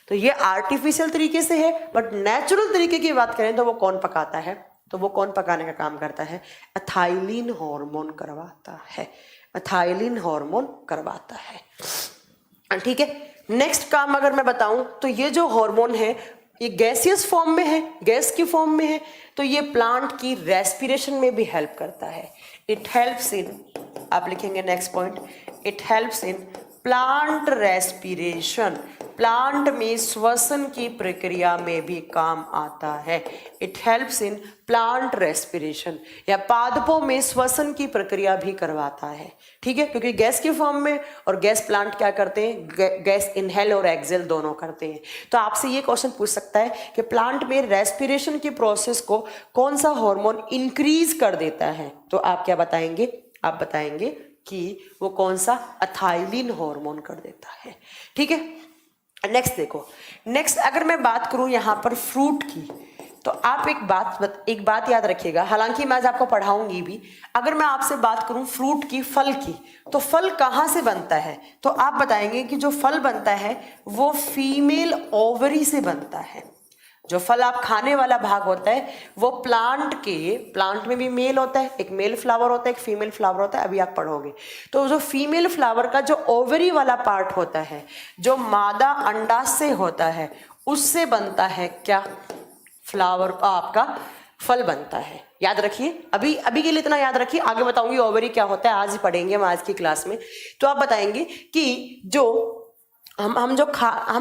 तो ये आर्टिफिशियल तरीके से है, बट नेचुरल तरीके की बात करें तो वो कौन पकाता है? तो वो कौन पकाने का काम करता है? एथाइलिन हार्मोन करवाता है, एथाइलिन हार्मोन करवाता है। ठीक है। नेक्स्ट काम अगर मैं बताऊं तो ये जो हार्मोन है ये गैसियस फॉर्म में है, गैस की फॉर्म में है, तो ये प्लांट की रेस्पिरेशन में भी हेल्प करता है। इट हेल्प्स इन, आप लिखेंगे next point, it helps in plant respiration, plant में श्वसन की प्रक्रिया में भी काम आता है। It helps in plant respiration, या पादपों में श्वसन की प्रक्रिया भी करवाता है। ठीक है, क्योंकि गैस के फॉर्म में, और गैस प्लांट क्या करते हैं, गैस इनहेल और एक्सेल दोनों करते हैं। तो आपसे ये क्वेश्चन पूछ सकता है कि प्लांट में रेस्पिरेशन की प्रोसेस को कौन सा हार्मोन इंक्रीज कर देता है, तो आप क्या बताएंगे, आप बताएंगे कि वो कौन सा एथाइलिन हार्मोन कर देता है। ठीक है, नेक्स्ट देखो, नेक्स्ट अगर मैं बात करूं यहां पर फ्रूट की, तो आप एक बात याद रखिएगा, हालांकि मैं आज आपको पढ़ाऊंगी भी, अगर मैं आपसे बात करूं फ्रूट की, फल की, तो फल कहां से बनता है, तो आप बताएंगे कि जो फल बनता है वो फीमेल ओवरी से बनता है। जो फल आप खाने वाला भाग होता है वो प्लांट में भी मेल होता है, एक मेल फ्लावर होता है, एक फीमेल फ्लावर होता है, अभी आप पढ़ोगे। तो जो फीमेल फ्लावर का जो ओवरी वाला पार्ट होता है, जो मादा अंडाशय होता है, उससे बनता है क्या, फ्लावर का आपका फल बनता है। याद रखिए, अभी के लिए इतना याद रखिए, आगे बताऊंगी ओवरी क्या होता है, आज ही पढ़ेंगे हम आज की क्लास में। तो आप बताएंगे कि जो हम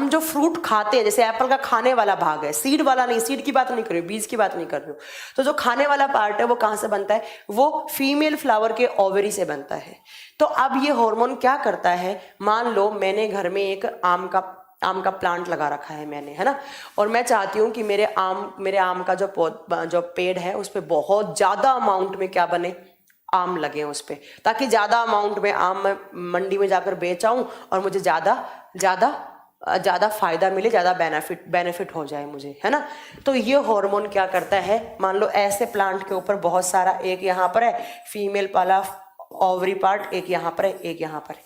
जो फ्रूट खाते हैं, जैसे एप्पल का खाने वाला भाग है, सीड वाला नहीं, सीड की बात नहीं कर रही हूँ, बीज की बात नहीं कर रही हूँ, तो जो खाने वाला पार्ट है वो कहाँ से बनता है, वो फीमेल फ्लावर के ओवरी से बनता है। तो अब ये हार्मोन क्या करता है, मान लो मैंने घर में एक आम का प्लांट लगा रखा है मैंने, है ना, और मैं चाहती हूँ कि मेरे आम का जो पेड़ है उस पर बहुत ज्यादा अमाउंट में क्या बने, आम लगे उस पे, ताकि ज्यादा अमाउंट में आम मैं मंडी में जाकर बेच आऊं और मुझे ज्यादा फायदा मिले, ज्यादा बेनिफिट हो जाए मुझे, है ना। तो ये हार्मोन क्या करता है, मान लो ऐसे प्लांट के ऊपर बहुत सारा, एक यहाँ पर है फीमेल वाला ओवरी पार्ट, एक यहाँ पर है, एक यहाँ पर है,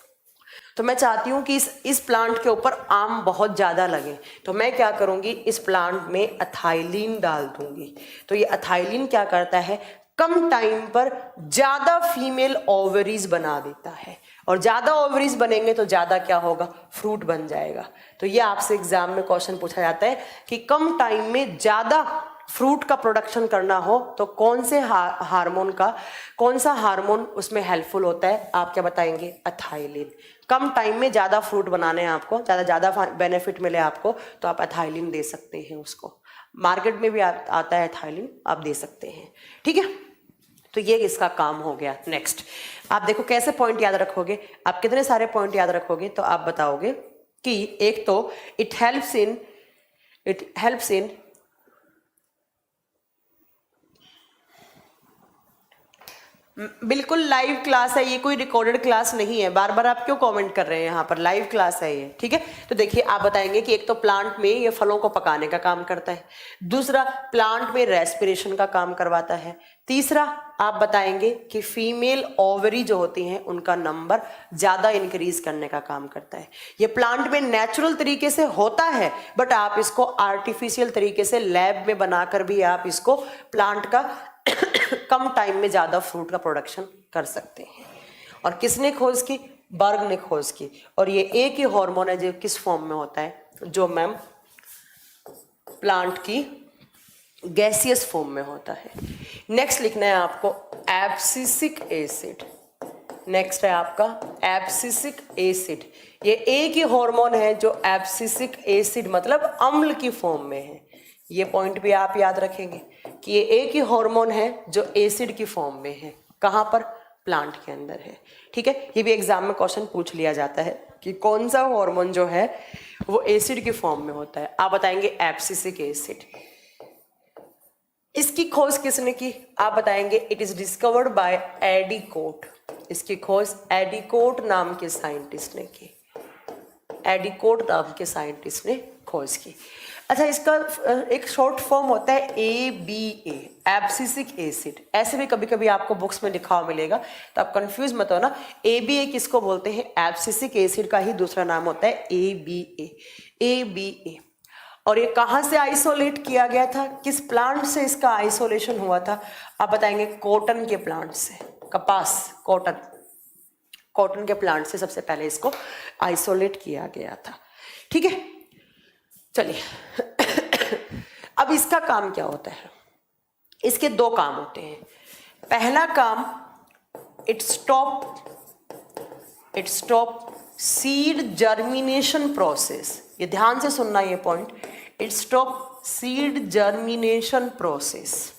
तो मैं चाहती हूँ कि इस प्लांट के ऊपर आम बहुत ज्यादा लगे, तो मैं क्या करूंगी, इस प्लांट में एथाइलिन डाल दूंगी। तो ये एथाइलिन क्या करता है, कम टाइम पर ज्यादा फीमेल ओवरीज बना देता है, और ज्यादा ओवरीज बनेंगे तो ज्यादा क्या होगा, फ्रूट बन जाएगा। तो ये आपसे एग्जाम में क्वेश्चन पूछा जाता है कि कम टाइम में ज्यादा फ्रूट का प्रोडक्शन करना हो तो कौन सा हार्मोन उसमें हेल्पफुल होता है, आप क्या बताएंगे, एथाइलिन। कम टाइम में ज्यादा फ्रूट बनाने हैं आपको, ज्यादा बेनिफिट मिले आपको, तो आप एथाइलिन दे सकते हैं उसको, मार्केट में भी आता है एथाइलिन, आप दे सकते हैं। ठीक है, तो ये इसका काम हो गया। नेक्स्ट आप देखो कैसे पॉइंट याद रखोगे, आप कितने सारे पॉइंट याद रखोगे, तो आप बताओगे कि एक तो इट हेल्प्स इन बिल्कुल लाइव क्लास है ये, कोई रिकॉर्डेड क्लास नहीं है, बार बार आप क्यों कमेंट कर रहे हैं, यहाँ पर लाइव क्लास है ये। ठीक है, तो देखिए आप बताएंगे कि एक तो प्लांट में ये फलों को पकाने का काम करता है, दूसरा प्लांट में रेस्पिरेशन का काम करवाता है, तीसरा आप बताएंगे कि फीमेल ओवरी जो होती हैं उनका नंबर ज्यादा इंक्रीज करने का काम करता है। ये प्लांट में नेचुरल तरीके से होता है, बट आप इसको आर्टिफिशियल तरीके से लैब में बनाकर भी आप इसको प्लांट का कम टाइम में ज्यादा फ्रूट का प्रोडक्शन कर सकते हैं। और किसने खोज की, बर्ग ने खोज की। और ये एक ही हार्मोन है जो किस फॉर्म में होता है, जो मैम प्लांट की गैसियस फॉर्म में होता है। नेक्स्ट लिखना है आपको एब्सिसिक एसिड, नेक्स्ट है आपका एब्सिसिक एसिड। ये एक ही हार्मोन है जो एब्सिसिक एसिड मतलब अम्ल की फॉर्म में है। ये पॉइंट भी आप याद रखेंगे कि ये एक ही हार्मोन है जो एसिड की फॉर्म में है, कहां पर, प्लांट के अंदर है। ठीक है, ये भी एग्जाम में क्वेश्चन पूछ लिया जाता है कि कौन सा हार्मोन जो है वो एसिड की फॉर्म में होता है, आप बताएंगे एब्सिसिक एसिड। इसकी खोज किसने की, आप बताएंगे इट इज डिस्कवर्ड बाय एडिकोट। इसकी खोज एडिकोट नाम के साइंटिस्ट ने की, एडिकोट नाम के साइंटिस्ट ने खोज की। अच्छा, इसका एक शॉर्ट फॉर्म होता है ABA, एब्सिसिक एसिड। ऐसे भी कभी कभी आपको बुक्स में लिखा हुआ मिलेगा, तो आप कंफ्यूज मत हो ना। ABA किसको बोलते हैं, एब्सिसिक एसिड का ही दूसरा नाम होता है ABA। और ये कहाँ से आइसोलेट किया गया था, किस प्लांट से इसका आइसोलेशन हुआ था, आप बताएंगे कॉटन के प्लांट से, कपास, कॉटन के प्लांट से सबसे पहले इसको आइसोलेट किया गया था। ठीक है, चलिए अब इसका काम क्या होता है? इसके दो काम होते हैं। पहला काम, it stop seed germination process. ये ध्यान से सुनना ये point, it stop seed germination process.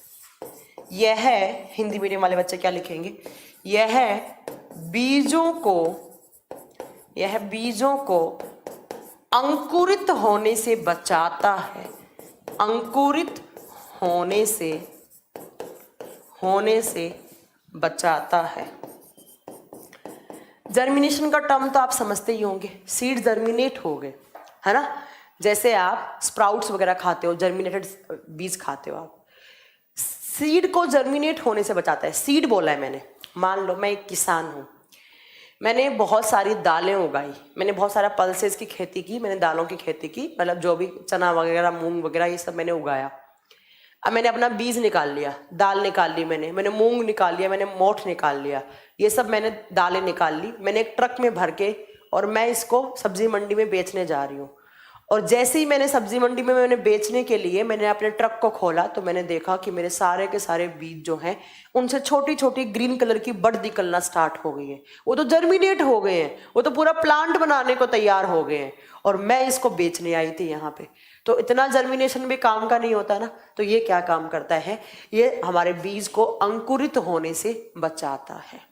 यह है, हिंदी मीडियम वाले बच्चे क्या लिखेंगे, यह बीजों को अंकुरित होने से बचाता है, अंकुरित होने से बचाता है। जर्मिनेशन का टर्म तो आप समझते ही होंगे, सीड जर्मिनेट हो गए, है ना। जैसे आप स्प्राउट्स वगैरह खाते हो, जर्मिनेटेड बीज खाते हो आप, सीड को जर्मिनेट होने से बचाता है। सीड बोला है मैंने, मान लो मैं एक किसान हूँ, मैंने बहुत सारी दालें उगाई, मैंने बहुत सारा पल्सेस की खेती की, मैंने दालों की खेती की, मतलब जो भी चना वगैरह मूंग वगैरह ये सब मैंने उगाया। अब मैंने अपना बीज निकाल लिया, दाल निकाल ली, मैंने मूंग निकाल लिया, मैंने मोठ निकाल लिया, ये सब मैंने दालें निकाल ली, मैंने एक ट्रक में भर के और मैं इसको सब्जी मंडी में बेचने जा रही हूँ। और जैसे ही मैंने सब्जी मंडी में मैंने बेचने के लिए मैंने अपने ट्रक को खोला तो मैंने देखा कि मेरे सारे के सारे बीज जो हैं उनसे छोटी छोटी ग्रीन कलर की बड निकलना स्टार्ट हो गई है। वो तो जर्मिनेट हो गए हैं, वो तो पूरा प्लांट बनाने को तैयार हो गए हैं और मैं इसको बेचने आई थी यहाँ पे। तो इतना जर्मिनेशन भी काम का नहीं होता ना। तो ये क्या काम करता है, ये हमारे बीज को अंकुरित होने से बचाता है।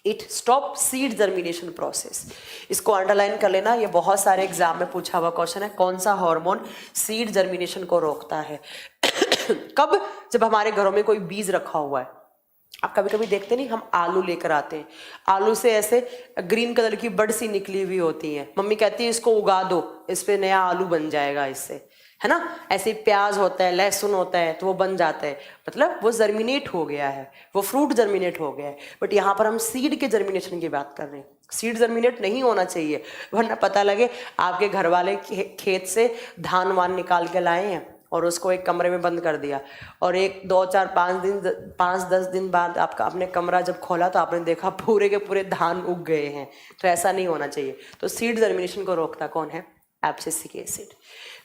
It stop seed germination process. इसको अंडरलाइन कर लेना, ये बहुत सारे एग्जाम में पूछा हुआ क्वेश्चन है। कौन सा हार्मोन सीड जर्मिनेशन को रोकता है? कब? जब हमारे घरों में कोई बीज रखा हुआ है। आप कभी कभी देखते नहीं, हम आलू लेकर आते हैं, आलू से ऐसे ग्रीन कलर की बड सी निकली हुई होती है, मम्मी कहती है इसको उगा दो, इस पे नया आलू बन जाएगा इससे, है ना। ऐसे प्याज होता है, लहसुन होता है, तो वो बन जाता है, मतलब वो जर्मिनेट हो गया है, वो फ्रूट जर्मिनेट हो गया है। बट यहाँ पर हम सीड के जर्मिनेशन की बात कर रहे हैं। सीड जर्मिनेट नहीं होना चाहिए, वरना पता लगे आपके घर वाले खेत से धान वान निकाल के लाए हैं और उसको एक कमरे में बंद कर दिया और 1 2 4 5 10 दिन बाद आपने कमरा जब खोला तो आपने देखा पूरे के पूरे धान उग गए हैं। तो ऐसा नहीं होना चाहिए। तो सीड जर्मिनेशन को रोकता कौन है? Abscisic acid.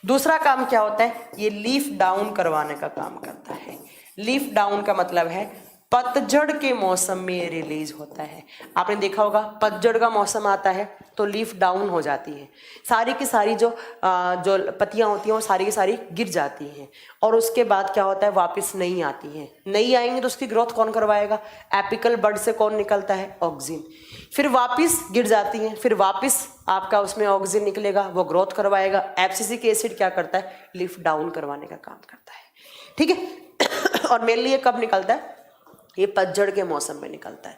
दूसरा काम क्या होता है? ये लीफ डाउन करवाने का काम करता है। लीफ डाउन का मतलब है पतझड़ के मौसम में ये रिलीज होता है। आपने देखा होगा पतझड़ का मौसम आता है तो लीफ डाउन हो जाती है, सारी की सारी जो पत्तियां होती हैं वो सारी की सारी गिर जाती हैं और उसके बाद क्या होता है, वापस नहीं आती हैं। नहीं आएंगी तो उसकी ग्रोथ कौन करवाएगा? एपिकल बड से कौन निकलता है? ऑक्सिन। फिर वापस गिर जाती हैं, फिर वापस आपका उसमें ऑक्सिन निकलेगा, वो ग्रोथ करवाएगा। एब्सिसिक एसिड क्या करता है? लीफ डाउन करवाने का काम करता है। ठीक है। और मेनली ये कब निकलता है? ये पतझड़ के मौसम में निकलता है।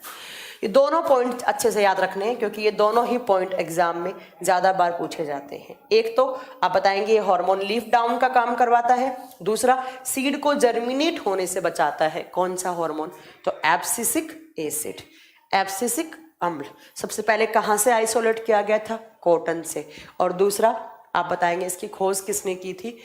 ये दोनों पॉइंट अच्छे से याद रखने हैं क्योंकि ये दोनों ही पॉइंट एग्जाम में ज्यादा बार पूछे जाते हैं। एक तो आप बताएंगे ये हार्मोन लीफ डाउन का काम करवाता है, दूसरा सीड को जर्मिनेट होने से बचाता है। कौन सा हार्मोन? तो एब्सिसिक एसिड, एब्सिसिक अम्ल। सबसे पहले कहाँ से आइसोलेट किया गया था? कॉटन से। और दूसरा आप बताएंगे इसकी खोज किसने की थी?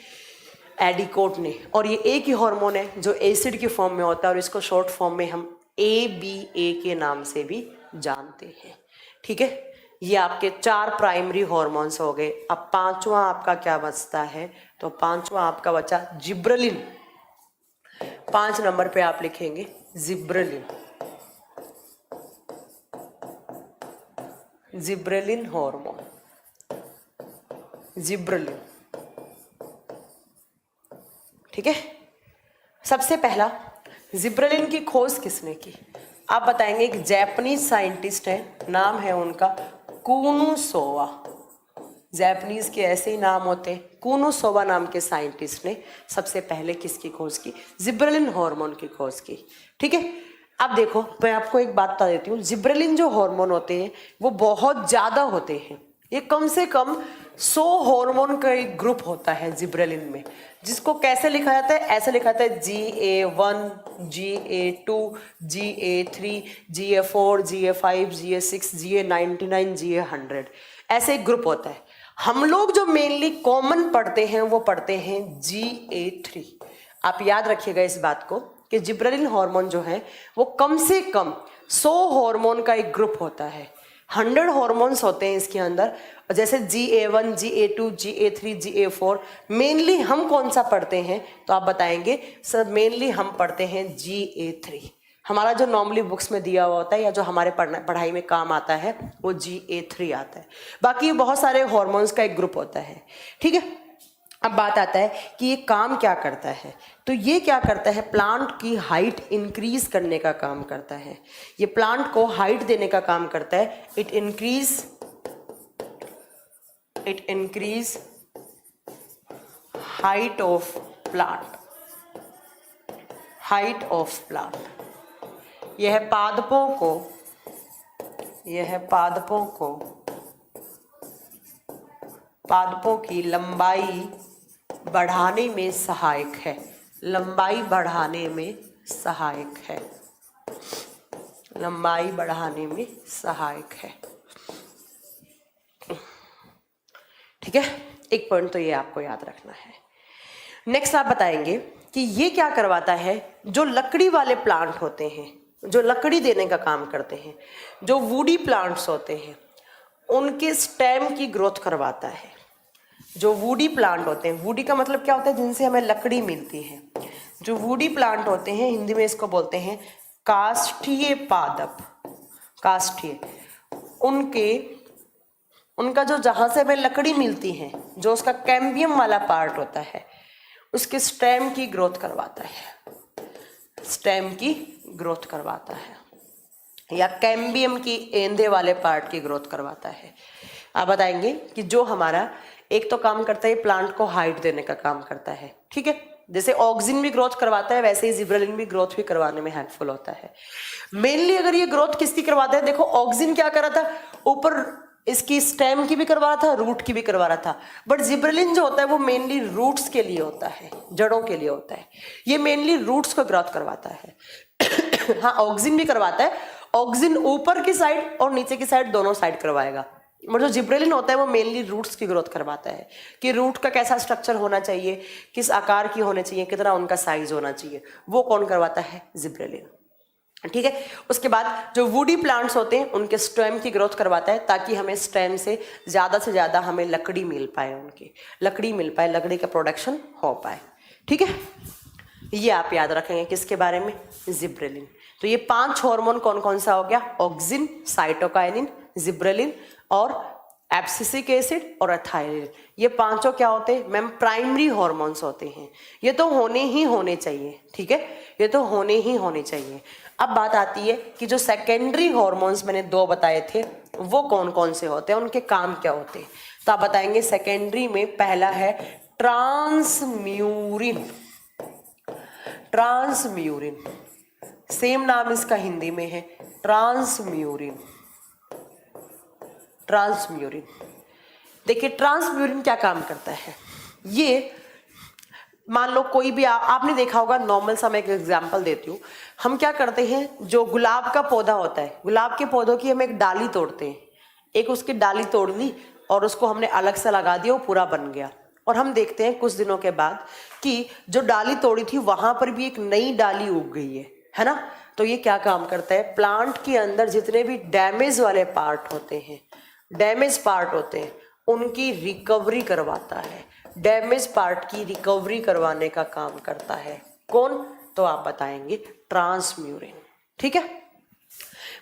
एडिकोट ने। और ये एक ही हार्मोन है जो एसिड की फॉर्म में होता है और इसको शॉर्ट फॉर्म में हम ABA के नाम से भी जानते हैं। ठीक है, ये आपके 4 प्राइमरी हार्मोन्स हो गए। अब पांचवा आपका क्या बचता है? तो पांचवा आपका बचा जिब्रेलिन। 5 नंबर पे आप लिखेंगे जिब्रेलिन, जिब्रेलिन हार्मोन, जिब्रेलिन। ठीक है, सबसे पहला जिब्रेलिन की खोज किसने की? आप बताएंगे एक जापानीज साइंटिस्ट है, नाम है उनका कुनुसोवा। जापानीज के ऐसे ही नाम होते हैं। कुनुसोवा नाम के साइंटिस्ट ने सबसे पहले किसकी खोज की? जिब्रेलिन हार्मोन की खोज की। ठीक है, अब देखो मैं आपको एक बात बता देती हूँ। जिब्रेलिन जो हार्मोन होते हैं वो बहुत ज्यादा होते हैं। ये कम से कम 100 हार्मोन का एक ग्रुप होता है जिब्रेलिन में, जिसको कैसे लिखा जाता है? ऐसे लिखा जाता है GA1, GA2, GA3, GA4, GA5, GA6, GA99, GA100, ऐसे एक ग्रुप होता है। हम लोग जो मेनली कॉमन पढ़ते हैं वो पढ़ते हैं GA3। आप याद रखिएगा इस बात को कि जिब्रेलिन हार्मोन जो है वो कम से कम 100 हार्मोन का एक ग्रुप होता है। 100 हॉर्मोन्स होते हैं इसके अंदर, जैसे GA1, GA2, GA3, GA4। Mainly हम कौन सा पढ़ते हैं तो आप बताएंगे सर मेनली हम पढ़ते हैं GA3। हमारा जो नॉर्मली बुक्स में दिया हुआ होता है या जो हमारे पढ़ाई में काम आता है वो GA3 आता है। बाकी बहुत सारे हॉर्मोन्स का एक ग्रुप होता है, ठीक है। अब बात आता है कि ये काम क्या करता है, तो ये क्या करता है, प्लांट की हाइट इंक्रीज करने का काम करता है। ये प्लांट को हाइट देने का काम करता है। It increase height of plant. यह पादपों की लंबाई बढ़ाने में सहायक है। ठीक है, एक पॉइंट तो ये आपको याद रखना है। नेक्स्ट आप बताएंगे कि ये क्या करवाता है, जो लकड़ी वाले प्लांट होते हैं, जो लकड़ी देने का काम करते हैं, जो वुडी प्लांट्स होते हैं, उनके स्टेम की ग्रोथ करवाता है। जो वुडी प्लांट होते हैं, वुडी का मतलब क्या होता है, जिनसे हमें लकड़ी मिलती है। जो वुडी प्लांट होते हैं, हिंदी में इसको बोलते हैं काष्ठीय पादप। उनका जो जहां से हमें लकड़ी मिलती है, जो उसका कैम्बियम वाला पार्ट होता है, उसके स्टेम की ग्रोथ करवाता है, या कैम्बियम की एंधे वाले पार्ट की ग्रोथ करवाता है। आप बताएंगे कि जो हमारा एक तो काम करता है, प्लांट को हाइट देने का काम करता है, ठीक है। जैसे ऑक्सिन भी ग्रोथ करवाता है, वैसे ही जिब्रेलिन भी ग्रोथ भी करवाने में हेल्पफुल होता है। मेनली अगर ये ग्रोथ किसकी करवाता है, देखो ऑक्सिन क्या कर रहा था, ऊपर इसकी स्टेम की भी करवा रहा था, रूट की भी करवा रहा था। बट जिब्रेलिन जो होता है वो मेनली रूट्स के लिए होता है, जड़ों के लिए होता है। ये मेनली रूट्स को ग्रोथ करवाता है। हाँ, ऑक्सिन भी करवाता है। ऑक्सिन ऊपर की साइड और नीचे की साइड दोनों साइड करवाएगा। मगर जो जिब्रेलिन होता है वो मेनली रूट्स की ग्रोथ करवाता है, कि रूट का कैसा स्ट्रक्चर होना चाहिए, किस आकार की होने चाहिए, कितना उनका साइज होना चाहिए, वो कौन करवाता है, जिब्रेलिन, ठीक है। उसके बाद जो वुडी प्लांट्स होते हैं उनके स्टेम की ग्रोथ करवाता है, ताकि हमें स्टेम से ज़्यादा हमें लकड़ी मिल पाए, लकड़ी का प्रोडक्शन हो पाए, ठीक है। ये आप याद रखेंगे किसके बारे में, जिब्रेलिन। तो ये 5 हार्मोन कौन कौन सा हो गया, ऑक्सिन, साइटोकाइनिन, जिब्रेलिन और एब्सिसिक एसिड और एथाइलिन। ये पांचों क्या होते हैं मैम, प्राइमरी हार्मोन्स होते हैं। ये तो होने ही होने चाहिए, ठीक है, ये तो होने ही होने चाहिए। अब बात आती है कि जो सेकेंडरी हार्मोन्स मैंने 2 बताए थे वो कौन कौन से होते हैं, उनके काम क्या होते हैं। तो आप बताएंगे सेकेंडरी में पहला है ट्रांसम्यूरिन। सेम नाम इसका हिंदी में है, ट्रांसम्यूरिन। देखिए ट्रांसम्यूरिन क्या काम करता है। ये मान लो कोई भी आपने देखा होगा, नॉर्मल सा मैं एक एग्जांपल देती हूँ। हम क्या करते हैं, जो गुलाब का पौधा होता है, गुलाब के पौधों की हम एक डाली तोड़ते हैं, एक उसकी डाली तोड़ ली और उसको हमने अलग से लगा दिया, वो पूरा बन गया। और हम देखते हैं कुछ दिनों के बाद कि जो डाली तोड़ी थी वहां पर भी एक नई डाली उग गई है ना। तो ये क्या काम करता है, प्लांट के अंदर जितने भी डैमेज वाले पार्ट होते हैं, उनकी रिकवरी करवाता है। डैमेज पार्ट की रिकवरी करवाने का काम करता है कौन, तो आप बताएंगे ट्रांसम्यूरिन, ठीक है।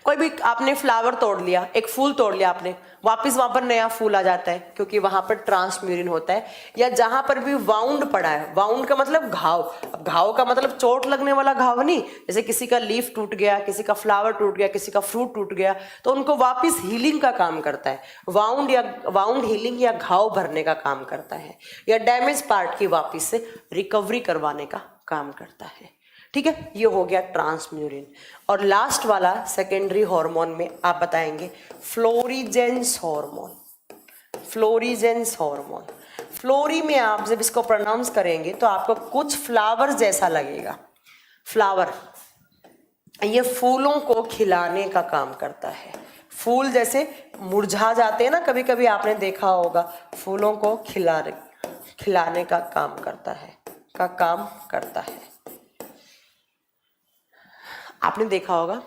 कोई भी आपने फ्लावर तोड़ लिया, एक फूल तोड़ लिया आपने, वापस वहां पर नया फूल आ जाता है, क्योंकि वहां पर ट्रांसम्यूरिन होता है। या जहां पर भी वाउंड पड़ा है, वाउंड का मतलब घाव, अब घाव का मतलब चोट लगने वाला घाव नहीं, जैसे किसी का लीफ टूट गया, किसी का फ्लावर टूट गया, किसी का फ्रूट टूट गया, तो उनको वापस हीलिंग का काम करता है। वाउंड हीलिंग या घाव भरने का काम करता है, या डैमेज पार्ट की वापस से रिकवरी करवाने का काम करता है, ठीक है। ये हो गया ट्रांसम्यूरिन। और लास्ट वाला सेकेंडरी हार्मोन में आप बताएंगे फ्लोरीजेंस हार्मोन। फ्लोरी में आप जब इसको प्रोनाउंस करेंगे तो आपको कुछ फ्लावर जैसा लगेगा। फ्लावर ये फूलों को खिलाने का काम करता है। फूल जैसे मुरझा जाते हैं ना, कभी कभी आपने देखा होगा, फूलों को खिलाने का काम करता है। आपने देखा होगा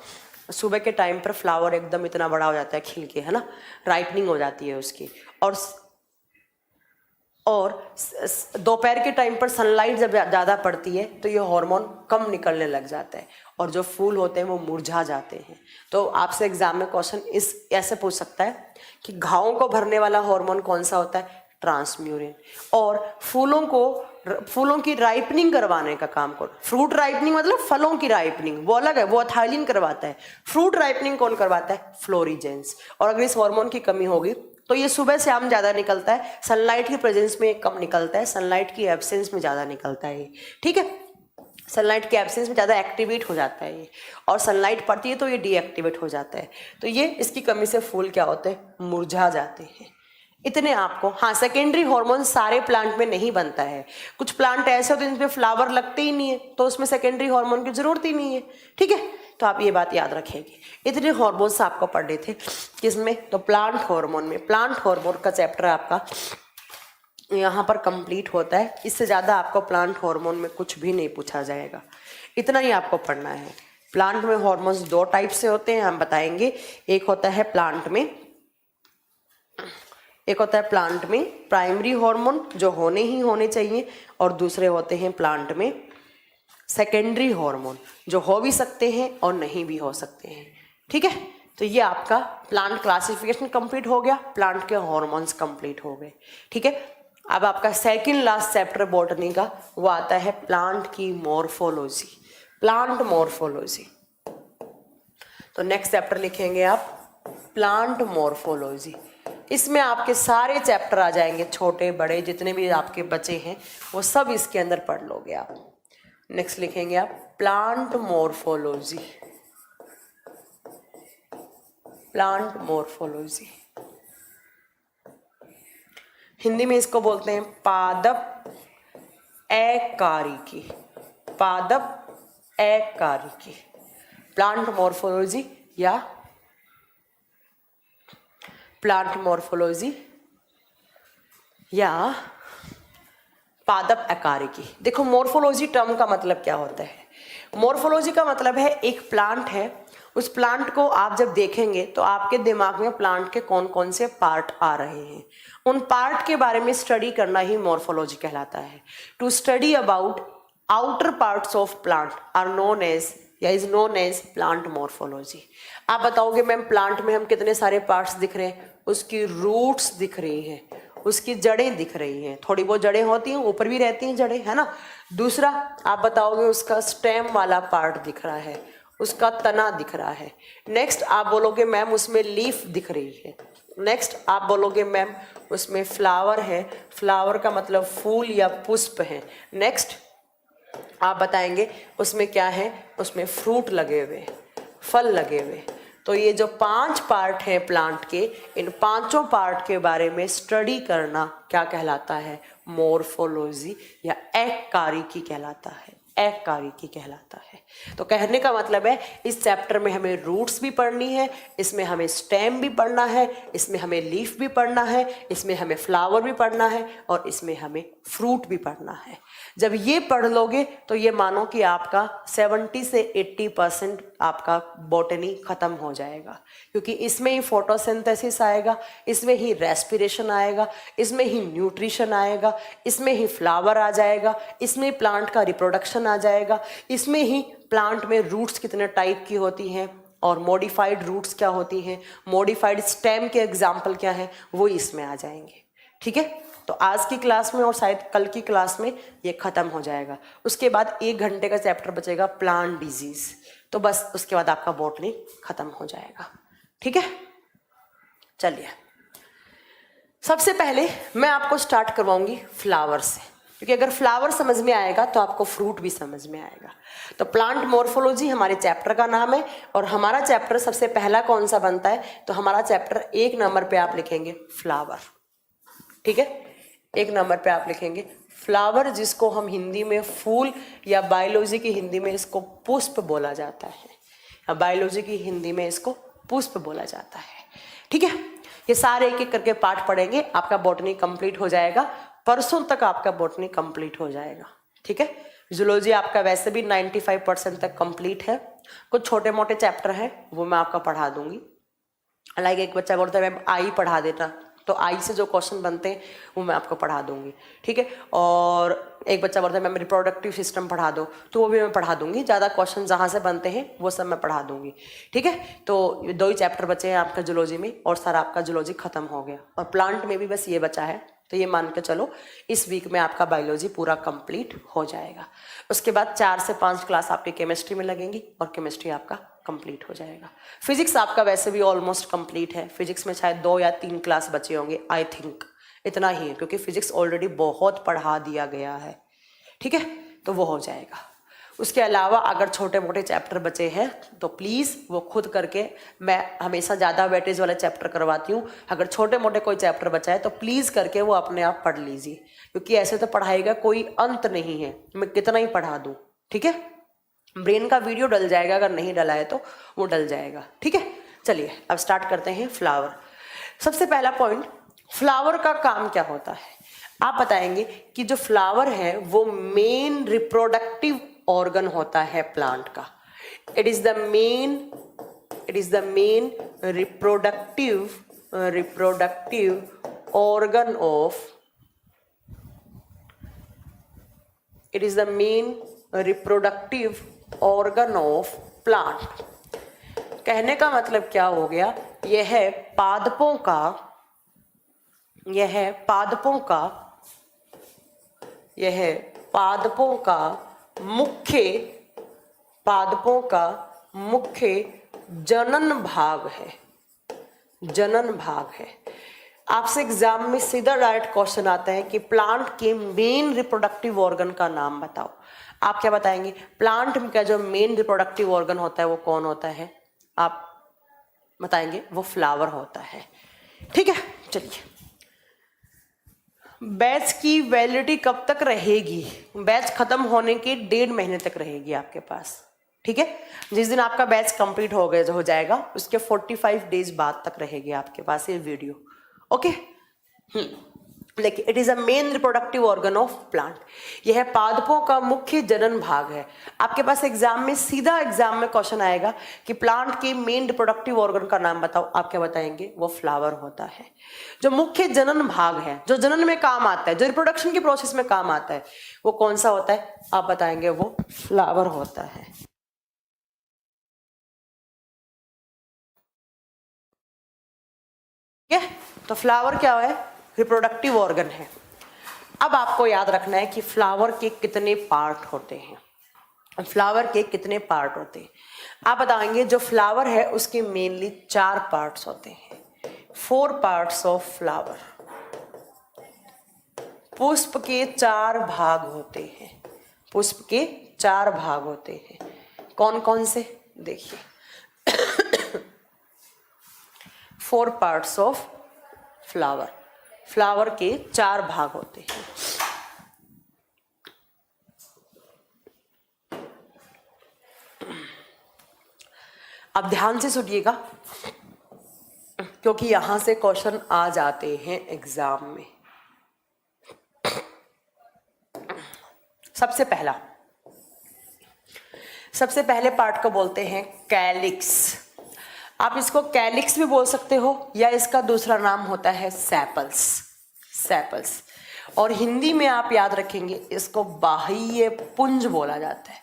सुबह के टाइम पर फ्लावर एकदम इतना बड़ा हो जाता है खिल के, है ना, राइपनिंग हो जाती है उसकी। और दोपहर के टाइम पर सनलाइट जब ज़्यादा पड़ती है तो ये हार्मोन कम निकलने लग जाता है और जो फूल होते हैं वो मुरझा जाते हैं। तो आपसे एग्जाम में क्वेश्चन इस ऐसे पूछ सकता है कि घावों को भरने वाला हार्मोन कौन सा होता है, ट्रांसम्यूरिन। और फूलों की राइपनिंग करवाने का काम कौन, फ्रूट राइपनिंग मतलब फलों की राइपनिंग वो अलग है, वो एथाइलिन करवाता है। फ्रूट राइपनिंग कौन करवाता है, फ्लोरीजेंस। और अगर इस हार्मोन की कमी होगी तो ये सुबह शाम ज़्यादा निकलता है, सनलाइट की प्रेजेंस में कम निकलता है, सनलाइट की एब्सेंस में ज़्यादा निकलता है ये, ठीक है। सनलाइट के एब्सेंस में ज़्यादा एक्टिवेट हो जाता है ये, और सनलाइट पड़ती है तो ये डीएक्टिवेट हो जाता है। तो ये इसकी कमी से फूल क्या होते हैं, मुरझा जाते हैं। इतने आपको, हाँ, सेकेंडरी हार्मोन सारे प्लांट में नहीं बनता है। कुछ प्लांट ऐसे होते हैं जिनपे फ्लावर लगते ही नहीं है तो उसमें सेकेंडरी हार्मोन की जरूरत ही नहीं है, ठीक है। तो आप ये बात याद रखेंगे। इतने हार्मोन्स आपको पढ़ने थे किसमें, तो प्लांट हार्मोन में। प्लांट हार्मोन का चैप्टर आपका यहाँ पर कंप्लीट होता है। इससे ज़्यादा आपको प्लांट हार्मोन में कुछ भी नहीं पूछा जाएगा, इतना ही आपको पढ़ना है। प्लांट में हार्मोन्स दो टाइप से होते हैं, हम बताएंगे। एक होता है प्लांट में प्राइमरी हार्मोन जो होने ही होने चाहिए, और दूसरे होते हैं प्लांट में सेकेंडरी हार्मोन जो हो भी सकते हैं और नहीं भी हो सकते हैं, ठीक है। तो ये आपका प्लांट क्लासिफिकेशन कंप्लीट हो गया, प्लांट के हार्मोन्स कंप्लीट हो गए, ठीक है। अब आपका सेकंड लास्ट चैप्टर बॉटनी का वो आता है प्लांट की मॉर्फोलॉजी, प्लांट मॉर्फोलॉजी। तो नेक्स्ट चैप्टर लिखेंगे आप प्लांट मॉर्फोलॉजी। इसमें आपके सारे चैप्टर आ जाएंगे, छोटे बड़े जितने भी आपके बचे हैं वो सब इसके अंदर पढ़ लोगे आप। नेक्स्ट लिखेंगे आप plant morphology, plant morphology. Hindi में इसको बोलते हैं पादप एकारिकी, पादप एकारिकी, प्लांट मॉर्फोलॉजी या प्लांट मॉर्फोलॉजी या पादप एकारिकी। देखो मॉर्फोलॉजी टर्म का मतलब क्या होता है, मॉर्फोलॉजी का मतलब है एक प्लांट है, उस प्लांट को आप जब देखेंगे तो आपके दिमाग में प्लांट के कौन कौन से पार्ट आ रहे हैं, उन पार्ट के बारे में स्टडी करना ही मॉर्फोलॉजी कहलाता है। To study about outer parts of plant are known as या is known as plant morphology. आप बताओगे मैम प्लांट में हम कितने सारे पार्ट्स दिख रहे हैं, उसकी रूट्स दिख रही हैं, उसकी जड़ें दिख रही हैं, थोड़ी बहुत जड़ें होती हैं, ऊपर भी रहती हैं जड़ें, है ना। दूसरा आप बताओगे उसका स्टेम वाला पार्ट दिख रहा है, उसका तना दिख रहा है। नेक्स्ट आप बोलोगे मैम उसमें लीफ दिख रही है। नेक्स्ट आप बोलोगे मैम उसमें फ्लावर है, फ्लावर का मतलब फूल या पुष्प है। नेक्स्ट आप बताएंगे उसमें क्या है, उसमें फ्रूट लगे हुए, फल लगे हुए। तो ये जो 5 पार्ट हैं प्लांट के, इन पांचों पार्ट के बारे में स्टडी करना क्या कहलाता है, मॉर्फोलॉजी या एकारिकी कहलाता है, एकारिकी कहलाता है। तो कहने का मतलब है इस चैप्टर में हमें रूट्स भी पढ़नी है, इसमें हमें स्टेम भी पढ़ना है, इसमें हमें लीफ भी पढ़ना है, इसमें हमें फ्लावर भी पढ़ना है और इसमें हमें फ्रूट भी पढ़ना है। जब ये पढ़ लोगे तो ये मानो कि आपका 70 से 80% आपका बॉटनी खत्म हो जाएगा, क्योंकि इसमें ही फोटोसिंथेसिस आएगा, इसमें ही रेस्पिरेशन आएगा, इसमें ही न्यूट्रिशन आएगा, इसमें ही फ्लावर आ जाएगा, इसमें प्लांट का रिप्रोडक्शन आ जाएगा, इसमें ही प्लांट में रूट्स कितने टाइप की होती हैं और मॉडिफाइड रूट्स क्या होती हैं, मॉडिफाइड स्टेम के एग्जाम्पल क्या हैं, वो इसमें आ जाएंगे, ठीक है। तो आज की क्लास में और शायद कल की क्लास में ये खत्म हो जाएगा। उसके बाद 1 घंटे का चैप्टर बचेगा प्लांट डिजीज, तो बस उसके बाद आपका बॉटनी खत्म हो जाएगा, ठीक है। चलिए सबसे पहले मैं आपको स्टार्ट करवाऊंगी फ्लावर से, क्योंकि अगर फ्लावर समझ में आएगा तो आपको फ्रूट भी समझ में आएगा। तो प्लांट मॉर्फोलॉजी हमारे चैप्टर का नाम है और हमारा चैप्टर सबसे पहला कौन सा बनता है, तो हमारा चैप्टर 1 नंबर पे आप लिखेंगे फ्लावर, ठीक है। 1 नंबर पे आप लिखेंगे फ्लावर, जिसको हम हिंदी में फूल या बायोलॉजी की हिंदी में इसको पुष्प बोला जाता है, या बायोलॉजी की हिंदी में इसको पुष्प बोला जाता है, ठीक है। ये सारे एक एक करके पार्ट पढ़ेंगे, आपका बॉटनी कंप्लीट हो जाएगा, परसों तक आपका बॉटनी कंप्लीट हो जाएगा, ठीक है। जूलॉजी आपका वैसे भी 95% तक कंप्लीट है, कुछ छोटे मोटे चैप्टर हैं वो मैं आपका पढ़ा दूंगी। लाइक एक बच्चा बोलता है मैम आई पढ़ा देना, तो आई से जो क्वेश्चन बनते हैं वो मैं आपको पढ़ा दूंगी, ठीक है। और एक बच्चा बोलता है मैम रिप्रोडक्टिव सिस्टम पढ़ा दो, तो वो भी मैं पढ़ा दूंगी। ज़्यादा क्वेश्चन जहाँ से बनते हैं वो सब मैं पढ़ा दूंगी, ठीक है। तो ये 2 ही चैप्टर बचे हैं आपका जूलॉजी में, और सारा आपका जूलॉजी खत्म हो गया, और प्लांट में भी बस ये बचा है। तो ये मान के चलो इस वीक में आपका बायोलॉजी पूरा कंप्लीट हो जाएगा। उसके बाद 4 से 5 क्लास आपकी केमिस्ट्री में लगेंगी, और केमिस्ट्री आपका कंप्लीट हो जाएगा। फिजिक्स आपका वैसे भी ऑलमोस्ट कंप्लीट है, फिजिक्स में शायद 2 या 3 क्लास बचे होंगे, आई थिंक इतना ही है, क्योंकि फिजिक्स ऑलरेडी बहुत पढ़ा दिया गया है, ठीक है। तो वो हो जाएगा। उसके अलावा अगर छोटे मोटे चैप्टर बचे हैं तो प्लीज़ वो खुद करके, मैं हमेशा ज़्यादा वेटेज वाले चैप्टर करवाती हूँ। अगर छोटे मोटे कोई चैप्टर बचा है तो प्लीज़ करके वो अपने आप पढ़ लीजिए, क्योंकि ऐसे तो पढ़ाई का कोई अंत नहीं है, मैं कितना ही पढ़ा दूँ, ठीक है। ब्रेन का वीडियो डल जाएगा, अगर नहीं डला है तो वो डल जाएगा, ठीक है। चलिए अब स्टार्ट करते हैं फ्लावर। सबसे पहला पॉइंट, फ्लावर का काम क्या होता है। आप बताएंगे कि जो फ्लावर है वो मेन रिप्रोडक्टिव ऑर्गन होता है प्लांट का। It is the main reproductive organ of, it is the main reproductive organ of plant. कहने का मतलब क्या हो गया, यह है पादपों का मुख्य जनन भाग है। आपसे एग्जाम में सीधा डायरेक्ट क्वेश्चन आता है कि प्लांट के मेन रिप्रोडक्टिव ऑर्गन का नाम बताओ। आप क्या बताएंगे, प्लांट का जो मेन रिप्रोडक्टिव ऑर्गन होता है वो कौन होता है, आप बताएंगे वो फ्लावर होता है, ठीक है। चलिए, बैच की वैलिडिटी कब तक रहेगी, बैच खत्म होने के 1.5 महीने तक रहेगी आपके पास, ठीक है। जिस दिन आपका बैच कंप्लीट हो जाएगा उसके 45 डेज बाद तक रहेगी आपके पास ये वीडियो, ओके। लेकिन it is a main reproductive organ of plant, यह पादपों का मुख्य जनन भाग है। आपके पास एग्जाम में क्वेश्चन आएगा कि प्लांट के मेन रिप्रोडक्टिव ऑर्गन का नाम बताओ, आप क्या बताएंगे, वो फ्लावर होता है। जो मुख्य जनन भाग है, जो जनन में काम आता है, जो रिप्रोडक्शन की प्रोसेस में काम आता है, वो कौन सा होता है, आप बताएंगे वो फ्लावर होता है। ठीक है, तो फ्लावर क्या है, रिप्रोडक्टिव ऑर्गन है। अब आपको याद रखना है कि फ्लावर के कितने पार्ट होते हैं, आप बताएंगे जो फ्लावर है उसके मेनली 4 पार्ट्स होते हैं, 4 पार्ट्स ऑफ फ्लावर। पुष्प के 4 भाग होते हैं, कौन कौन से, देखिए 4 पार्ट्स ऑफ फ्लावर के 4 भाग होते हैं। अब ध्यान से सुनिएगा, क्योंकि यहां से क्वेश्चन आ जाते हैं एग्जाम में। सबसे पहले पार्ट को बोलते हैं कैलिक्स। आप इसको कैलिक्स भी बोल सकते हो, या इसका दूसरा नाम होता है सेपल्स। और हिंदी में आप याद रखेंगे इसको बाह्य पुंज बोला जाता है,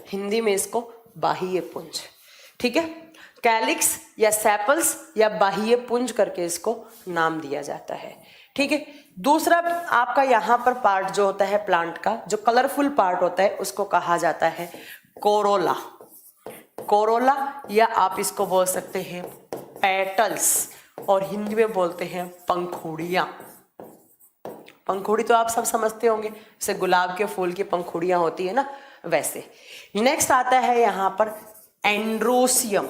हिंदी में इसको बाह्य पुंज, ठीक है। कैलिक्स या सेपल्स या बाह्य पुंज करके इसको नाम दिया जाता है, ठीक है। दूसरा आपका यहाँ पर पार्ट जो होता है प्लांट का, जो कलरफुल पार्ट होता है, उसको कहा जाता है कोरोला, या आप इसको बोल सकते हैं पेटल्स, और हिंदी में बोलते हैं पंखुड़ियां। पंखुड़ी तो आप सब समझते होंगे, जैसे गुलाब के फूल की पंखुड़ियां होती है ना, वैसे। नेक्स्ट आता है यहाँ पर एंड्रोसियम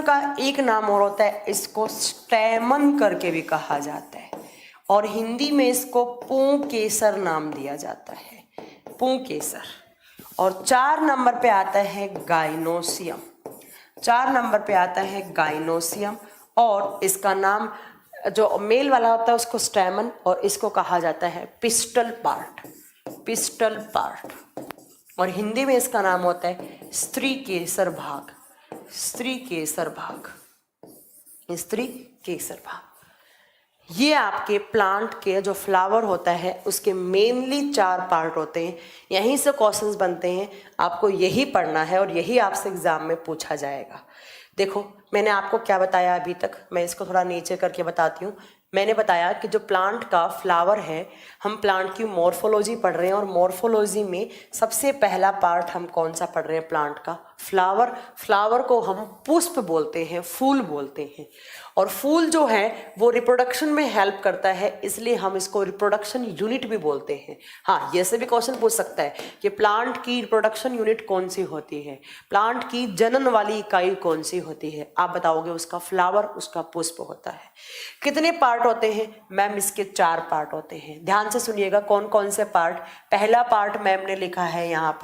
का एक नाम और होता है, इसको स्टेमन करके भी कहा जाता है, और हिंदी में इसको पुंकेसर नाम दिया जाता है, पुंकेसर। और 4 नंबर पे आता है गाइनोसियम, और इसका नाम जो मेल वाला होता है उसको स्टेमन, और इसको कहा जाता है पिस्टल पार्ट। पिस्टल पार्ट, और हिंदी में इसका नाम होता है स्त्री केसर भाग, स्त्री केसर भाग, स्त्री केसर भाग। ये आपके प्लांट के जो फ्लावर होता है उसके मेनली 4 पार्ट होते हैं। यहीं से क्वेश्चंस बनते हैं, आपको यही पढ़ना है और यही आपसे एग्जाम में पूछा जाएगा। देखो मैंने आपको क्या बताया अभी तक, मैं इसको थोड़ा नीचे करके बताती हूँ। मैंने बताया कि जो प्लांट का फ्लावर है, हम प्लांट की मॉर्फोलॉजी पढ़ रहे हैं और मॉर्फोलॉजी में सबसे पहला पार्ट हम कौन सा पढ़ रहे हैं, प्लांट का फ्लावर। फ्लावर को हम पुष्प बोलते हैं, फूल बोलते हैं, और फूल जो है वो रिप्रोडक्शन में हेल्प करता है, इसलिए हम इसको रिप्रोडक्शन यूनिट भी बोलते हैं। हाँ, ये से भी क्वेश्चन पूछ सकता है कि प्लांट की रिप्रोडक्शन यूनिट कौन सी होती है, प्लांट की जनन वाली इकाई कौन सी होती है। आप बताओगे उसका फ्लावर, उसका पुष्प होता है। कितने पार्ट होते हैं मैम? इसके 4 पार्ट होते हैं। ध्यान से सुनिएगा कौन कौन से पार्ट। पहला पार्ट मैम ने लिखा है यहाँ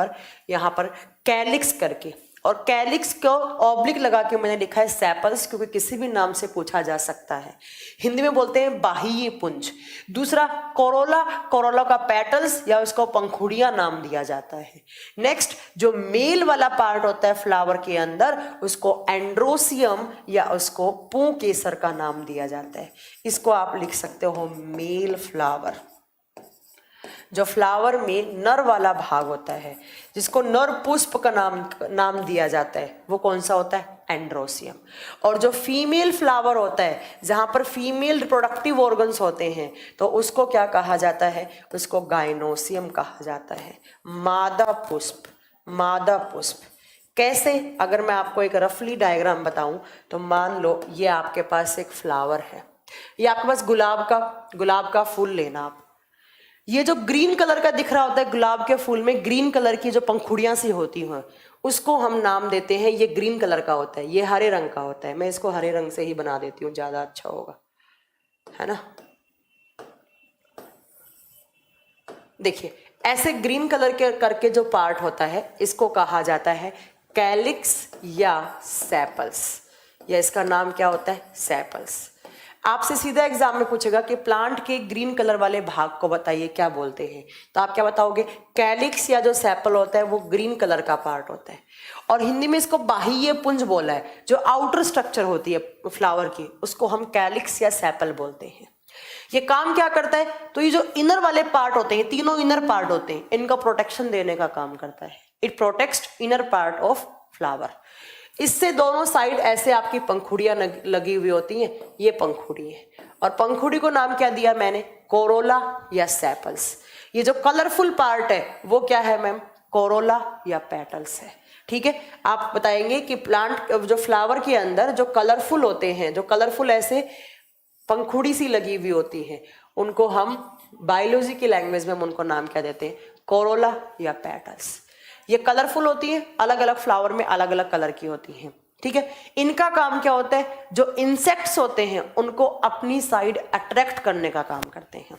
पर कैलिक्स करके, और कैलिक्स को ऑब्लिक लगा के मैंने लिखा है सेपल्स, क्योंकि किसी भी नाम से पूछा जा सकता है। हिंदी में बोलते हैं बाह्य पुंज। दूसरा कोरोला, कोरोला का पेटल्स या उसको पंखुड़ियां नाम दिया जाता है। नेक्स्ट जो मेल वाला पार्ट होता है फ्लावर के अंदर, उसको एंड्रोसियम या उसको पू केसर का नाम दिया जाता है। इसको आप लिख सकते हो मेल फ्लावर। जो फ्लावर में नर वाला भाग होता है, जिसको नर पुष्प का नाम दिया जाता है, वो कौन सा होता है? एंड्रोसियम। और जो फीमेल फ्लावर होता है, जहां पर फीमेल रिप्रोडक्टिव ऑर्गन्स होते हैं, तो उसको क्या कहा जाता है? उसको गाइनोसियम कहा जाता है। मादा पुष्प, मादा पुष्प कैसे? अगर मैं आपको एक रफली डायग्राम बताऊं तो मान लो ये आपके पास एक फ्लावर है, ये आपके पास गुलाब का फूल लेना आप। ये जो ग्रीन कलर का दिख रहा होता है गुलाब के फूल में, ग्रीन कलर की जो पंखुड़ियां सी होती हैं, उसको हम नाम देते हैं, ये ग्रीन कलर का होता है, ये हरे रंग का होता है। मैं इसको हरे रंग से ही बना देती हूँ, ज्यादा अच्छा होगा, है ना। देखिए ऐसे ग्रीन कलर के करके जो पार्ट होता है, इसको कहा जाता है कैलिक्स या सेपल्स, या इसका नाम क्या होता है? सेपल्स। आपसे सीधा एग्जाम में पूछेगा कि प्लांट के ग्रीन कलर वाले भाग को बताइए क्या बोलते हैं, तो आप क्या बताओगे? कैलिक्स या जो सेपल होता है वो ग्रीन कलर का पार्ट होता है। और हिंदी में इसको बाह्य पुंज बोला है, जो आउटर स्ट्रक्चर होती है फ्लावर की, उसको हम कैलिक्स या सेपल बोलते हैं। ये काम क्या करता है? तो ये जो इनर वाले पार्ट होते हैं, तीनों इनर पार्ट होते हैं, इनका प्रोटेक्शन देने का काम करता है। It protects inner part of flower. इससे दोनों साइड ऐसे आपकी पंखुड़ियां लगी हुई होती हैं, ये पंखुड़ी है, और पंखुड़ी को नाम क्या दिया मैंने? कोरोला या सेपल्स। ये जो कलरफुल पार्ट है वो क्या है मैम? कोरोला या पेटल्स है। ठीक है, आप बताएंगे कि प्लांट जो फ्लावर के अंदर जो कलरफुल होते हैं, जो कलरफुल ऐसे पंखुड़ी सी लगी हुई होती है, उनको हम बायोलॉजी की लैंग्वेज में हम उनको नाम क्या देते हैं? कोरोला या पेटल्स। ये कलरफुल होती है, अलग अलग फ्लावर में अलग अलग कलर की होती हैं। ठीक है, इनका काम क्या होता है? जो इंसेक्ट्स होते हैं उनको अपनी साइड अट्रैक्ट करने का काम करते हैं।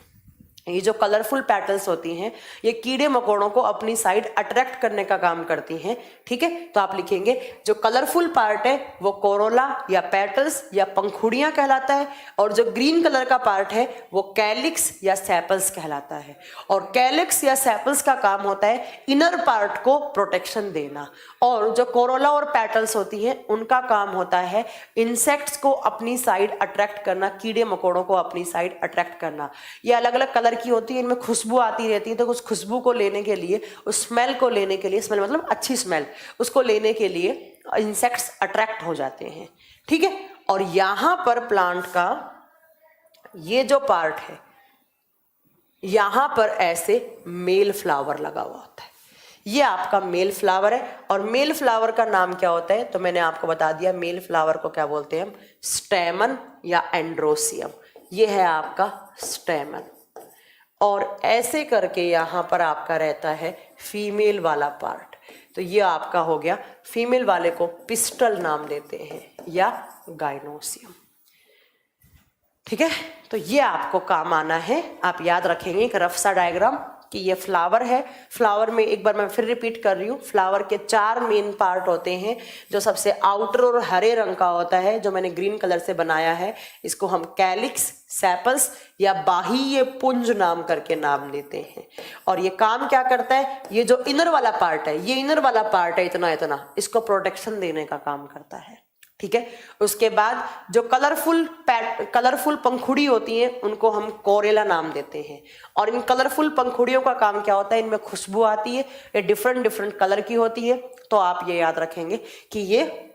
ये जो कलरफुल पेटल्स होती हैं, ये कीड़े मकोड़ों को अपनी साइड अट्रैक्ट करने का काम करती हैं। ठीक है, तो आप लिखेंगे जो कलरफुल पार्ट है वो कोरोला या पेटल्स या पंखुड़ियां कहलाता है, और जो ग्रीन कलर का पार्ट है वो कैलिक्स या सेपल्स कहलाता है। और कैलिक्स या सेपल्स का काम होता है इनर पार्ट को प्रोटेक्शन देना, और जो कोरोला और पेटल्स होती हैं उनका काम होता है इंसेक्ट्स को अपनी साइड अट्रैक्ट करना, कीड़े मकोड़ों को अपनी साइड अट्रैक्ट करना। ये अलग अलग कलर की होती है, इनमें खुशबू आती रहती है, तो उस खुशबू को लेने के लिए, उस स्मेल को लेने के लिए, स्मेल मतलब अच्छी स्मेल, उसको लेने के लिए इंसेक्ट्स अट्रैक्ट हो जाते हैं। ठीक है, और यहां पर प्लांट का ये जो पार्ट है, यहां पर ऐसे मेल फ्लावर लगा हुआ होता है, ये आपका मेल फ्लावर है। और मेल फ्लावर का नाम क्या होता है? तो मैंने आपको बता दिया, मेल फ्लावर को क्या बोलते हैं हम? स्टेमन या एंड्रोसियम। ये है आपका स्टेमन, और ऐसे करके यहाँ पर आपका रहता है फीमेल वाला पार्ट। तो ये आपका हो गया, फीमेल वाले को पिस्टल नाम देते हैं या गाइनोसियम। ठीक है, तो ये आपको काम आना है, आप याद रखेंगे एक रफ सा डायग्राम। कि ये फ्लावर है। फ्लावर में एक बार मैं फिर रिपीट कर रही हूँ, फ्लावर के 4 मेन पार्ट होते हैं। जो सबसे आउटर और हरे रंग का होता है, जो मैंने ग्रीन कलर से बनाया है, इसको हम कैलिक्स, सेपल्स या बाह्य पुंज नाम करके नाम देते हैं। और ये काम क्या करता है, ये जो इनर वाला पार्ट है, ये इनर वाला पार्ट है इतना इतना, इसको प्रोटेक्शन देने का काम करता है। ठीक है। उसके बाद जो कलरफुल पंखुड़ी होती हैं, उनको हम कोरेला नाम देते हैं। और इन कलरफुल पंखुड़ियों का काम क्या होता है, इनमें खुशबू आती है, ये डिफरेंट कलर की होती है। तो आप ये याद रखेंगे कि ये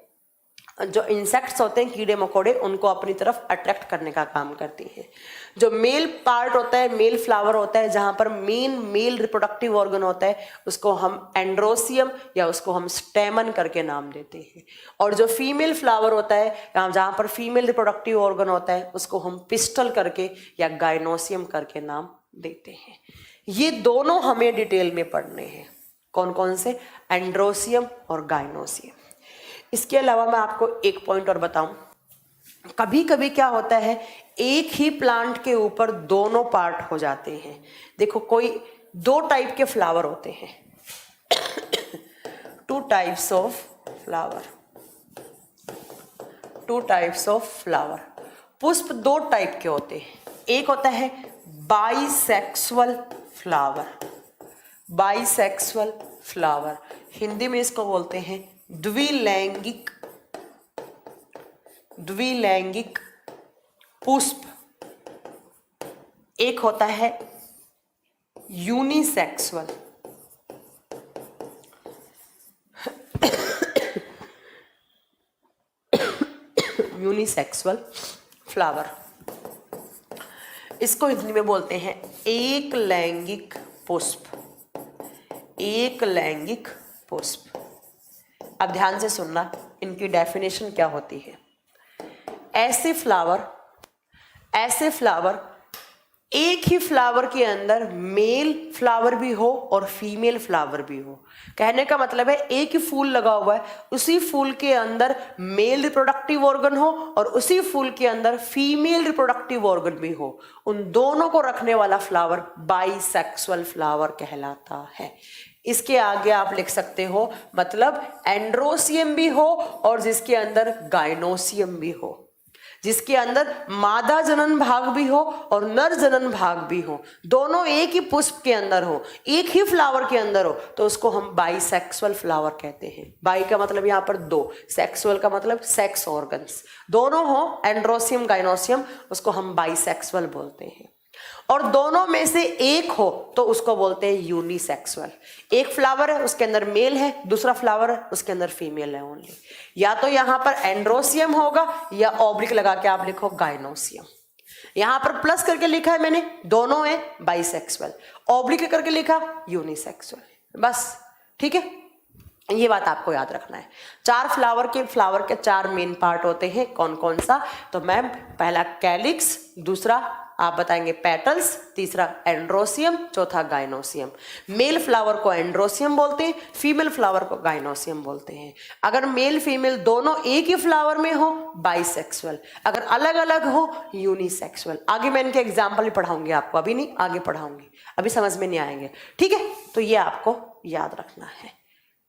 जो इंसेक्ट्स होते हैं, कीड़े मकोड़े, उनको अपनी तरफ अट्रैक्ट करने का काम करती है। जो मेल पार्ट होता है, मेल फ्लावर होता है, जहां पर मेल रिप्रोडक्टिव ऑर्गन होता है, उसको हम एंड्रोसियम या उसको हम स्टेमन करके नाम देते हैं। और जो फीमेल फ्लावर होता है, जहां पर फीमेल रिप्रोडक्टिव ऑर्गन होता है, उसको हम पिस्टल करके या गाइनोसियम करके नाम देते हैं। ये दोनों हमें डिटेल में पढ़ने हैं। कौन कौन से? एंड्रोसियम और गाइनोसियम। इसके अलावा मैं आपको एक पॉइंट और बताऊं, कभी कभी क्या होता है, एक ही प्लांट के ऊपर दोनों पार्ट हो जाते हैं। देखो, कोई 2 टाइप के फ्लावर होते हैं, 2 types of flower, 2 types of flower. पुष्प 2 टाइप के होते हैं। एक होता है bisexual flower, bisexual flower, Hindi में इसको बोलते हैं द्विलैंगिक पुष्प। एक होता है यूनिसेक्सुअल, यूनिसेक्सुअल फ्लावर, इसको हिंदी में बोलते हैं एक लैंगिक पुष्प, एक लैंगिक पुष्प। अब ध्यान से सुनना, इनकी डेफिनेशन क्या होती है। ऐसे फ्लावर एक ही फ्लावर के अंदर मेल फ्लावर भी हो और फीमेल फ्लावर भी हो। कहने का मतलब है, एक ही फूल लगा हुआ है, उसी फूल के अंदर मेल रिप्रोडक्टिव ऑर्गन हो और उसी फूल के अंदर फीमेल रिप्रोडक्टिव ऑर्गन भी हो। उन दोनों को रखने वाला फ्लावर बाइसेक्सुअल फ्लावर कहलाता है। इसके आगे आप लिख सकते हो, मतलब एंड्रोसियम भी हो और जिसके अंदर गाइनोसियम भी हो, जिसके अंदर मादा जनन भाग भी हो और नर जनन भाग भी हो, दोनों एक ही पुष्प के अंदर हो, एक ही फ्लावर के अंदर हो, तो उसको हम बाइसेक्सुअल फ्लावर कहते हैं। बाई का मतलब यहाँ पर 2, सेक्सुअल का मतलब सेक्स ऑर्गन्स, दोनों हो, एंड्रोसियम गाइनोसियम, उसको हम बाइसेक्सुअल बोलते हैं। और दोनों में से एक हो तो उसको बोलते हैं यूनिसेक्सुअल। एक फ्लावर है, उसके अंदर मेल है, दूसरा फ्लावर है, उसके अंदर फीमेल है ओनली। या तो यहां पर एंड्रोसियम होगा या ऑब्लिक लगा के आप लिखो गाइनोसियम। यहां पर प्लस करके लिखा है मैंने, दोनों है बाइसेक्सुअल, ऑब्लिक करके लिखा यूनिसेक्सुअल, बस। ठीक है, ये बात आपको याद रखना है। 4 फ्लावर के 4 मेन पार्ट होते हैं। कौन कौन सा? तो मैम, पहला कैलिक्स, दूसरा आप बताएंगे पेटल्स, तीसरा एंड्रोसियम, चौथा गाइनोसियम। मेल फ्लावर को एंड्रोसियम बोलते हैं, फीमेल फ्लावर को गाइनोसियम बोलते हैं। अगर मेल फीमेल दोनों एक ही फ्लावर में हो, बाइसेक्सुअल। अगर अलग अलग हो, यूनिसेक्सुअल। आगे मैं इनके एग्जाम्पल भी पढ़ाऊंगी आपको, अभी नहीं, आगे पढ़ाऊंगी, अभी समझ में नहीं आएंगे। ठीक है, तो ये आपको याद रखना है।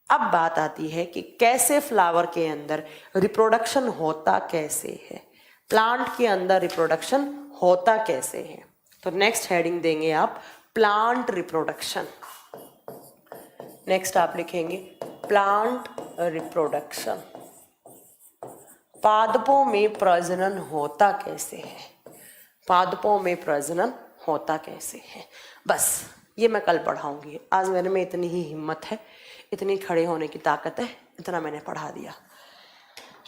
अब बात आती है कि कैसे फ्लावर के अंदर रिप्रोडक्शन होता कैसे है, प्लांट के अंदर रिप्रोडक्शन होता कैसे है। तो नेक्स्ट हेडिंग देंगे आप प्लांट रिप्रोडक्शन। नेक्स्ट आप लिखेंगे प्लांट रिप्रोडक्शन। पादपों में प्रजनन होता कैसे है, पादपों में प्रजनन होता कैसे है। बस ये मैं कल पढ़ाऊंगी, आज मेरे में इतनी ही हिम्मत है, इतनी खड़े होने की ताकत है, इतना मैंने पढ़ा दिया।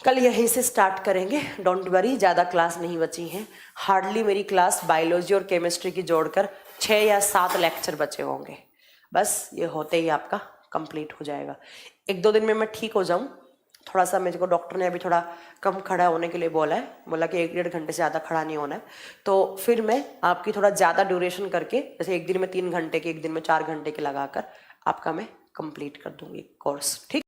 कल यहीं से स्टार्ट करेंगे, डोंट वरी, ज़्यादा क्लास नहीं बची हैं। हार्डली मेरी क्लास बायोलॉजी और केमिस्ट्री की जोड़कर 6 या 7 लेक्चर बचे होंगे। बस ये होते ही आपका कंप्लीट हो जाएगा। 1-2 दिन में मैं ठीक हो जाऊँ। थोड़ा सा मेरे को डॉक्टर ने अभी थोड़ा कम खड़ा होने के लिए बोला है, बोला कि 1-1.5 घंटे से ज़्यादा खड़ा नहीं होना है। तो फिर मैं आपकी थोड़ा ज़्यादा ड्यूरेशन करके, जैसे एक दिन में 3 घंटे के, एक दिन में 4 घंटे के लगाकर आपका मैं कंप्लीट कर दूंगी कोर्स। ठीक।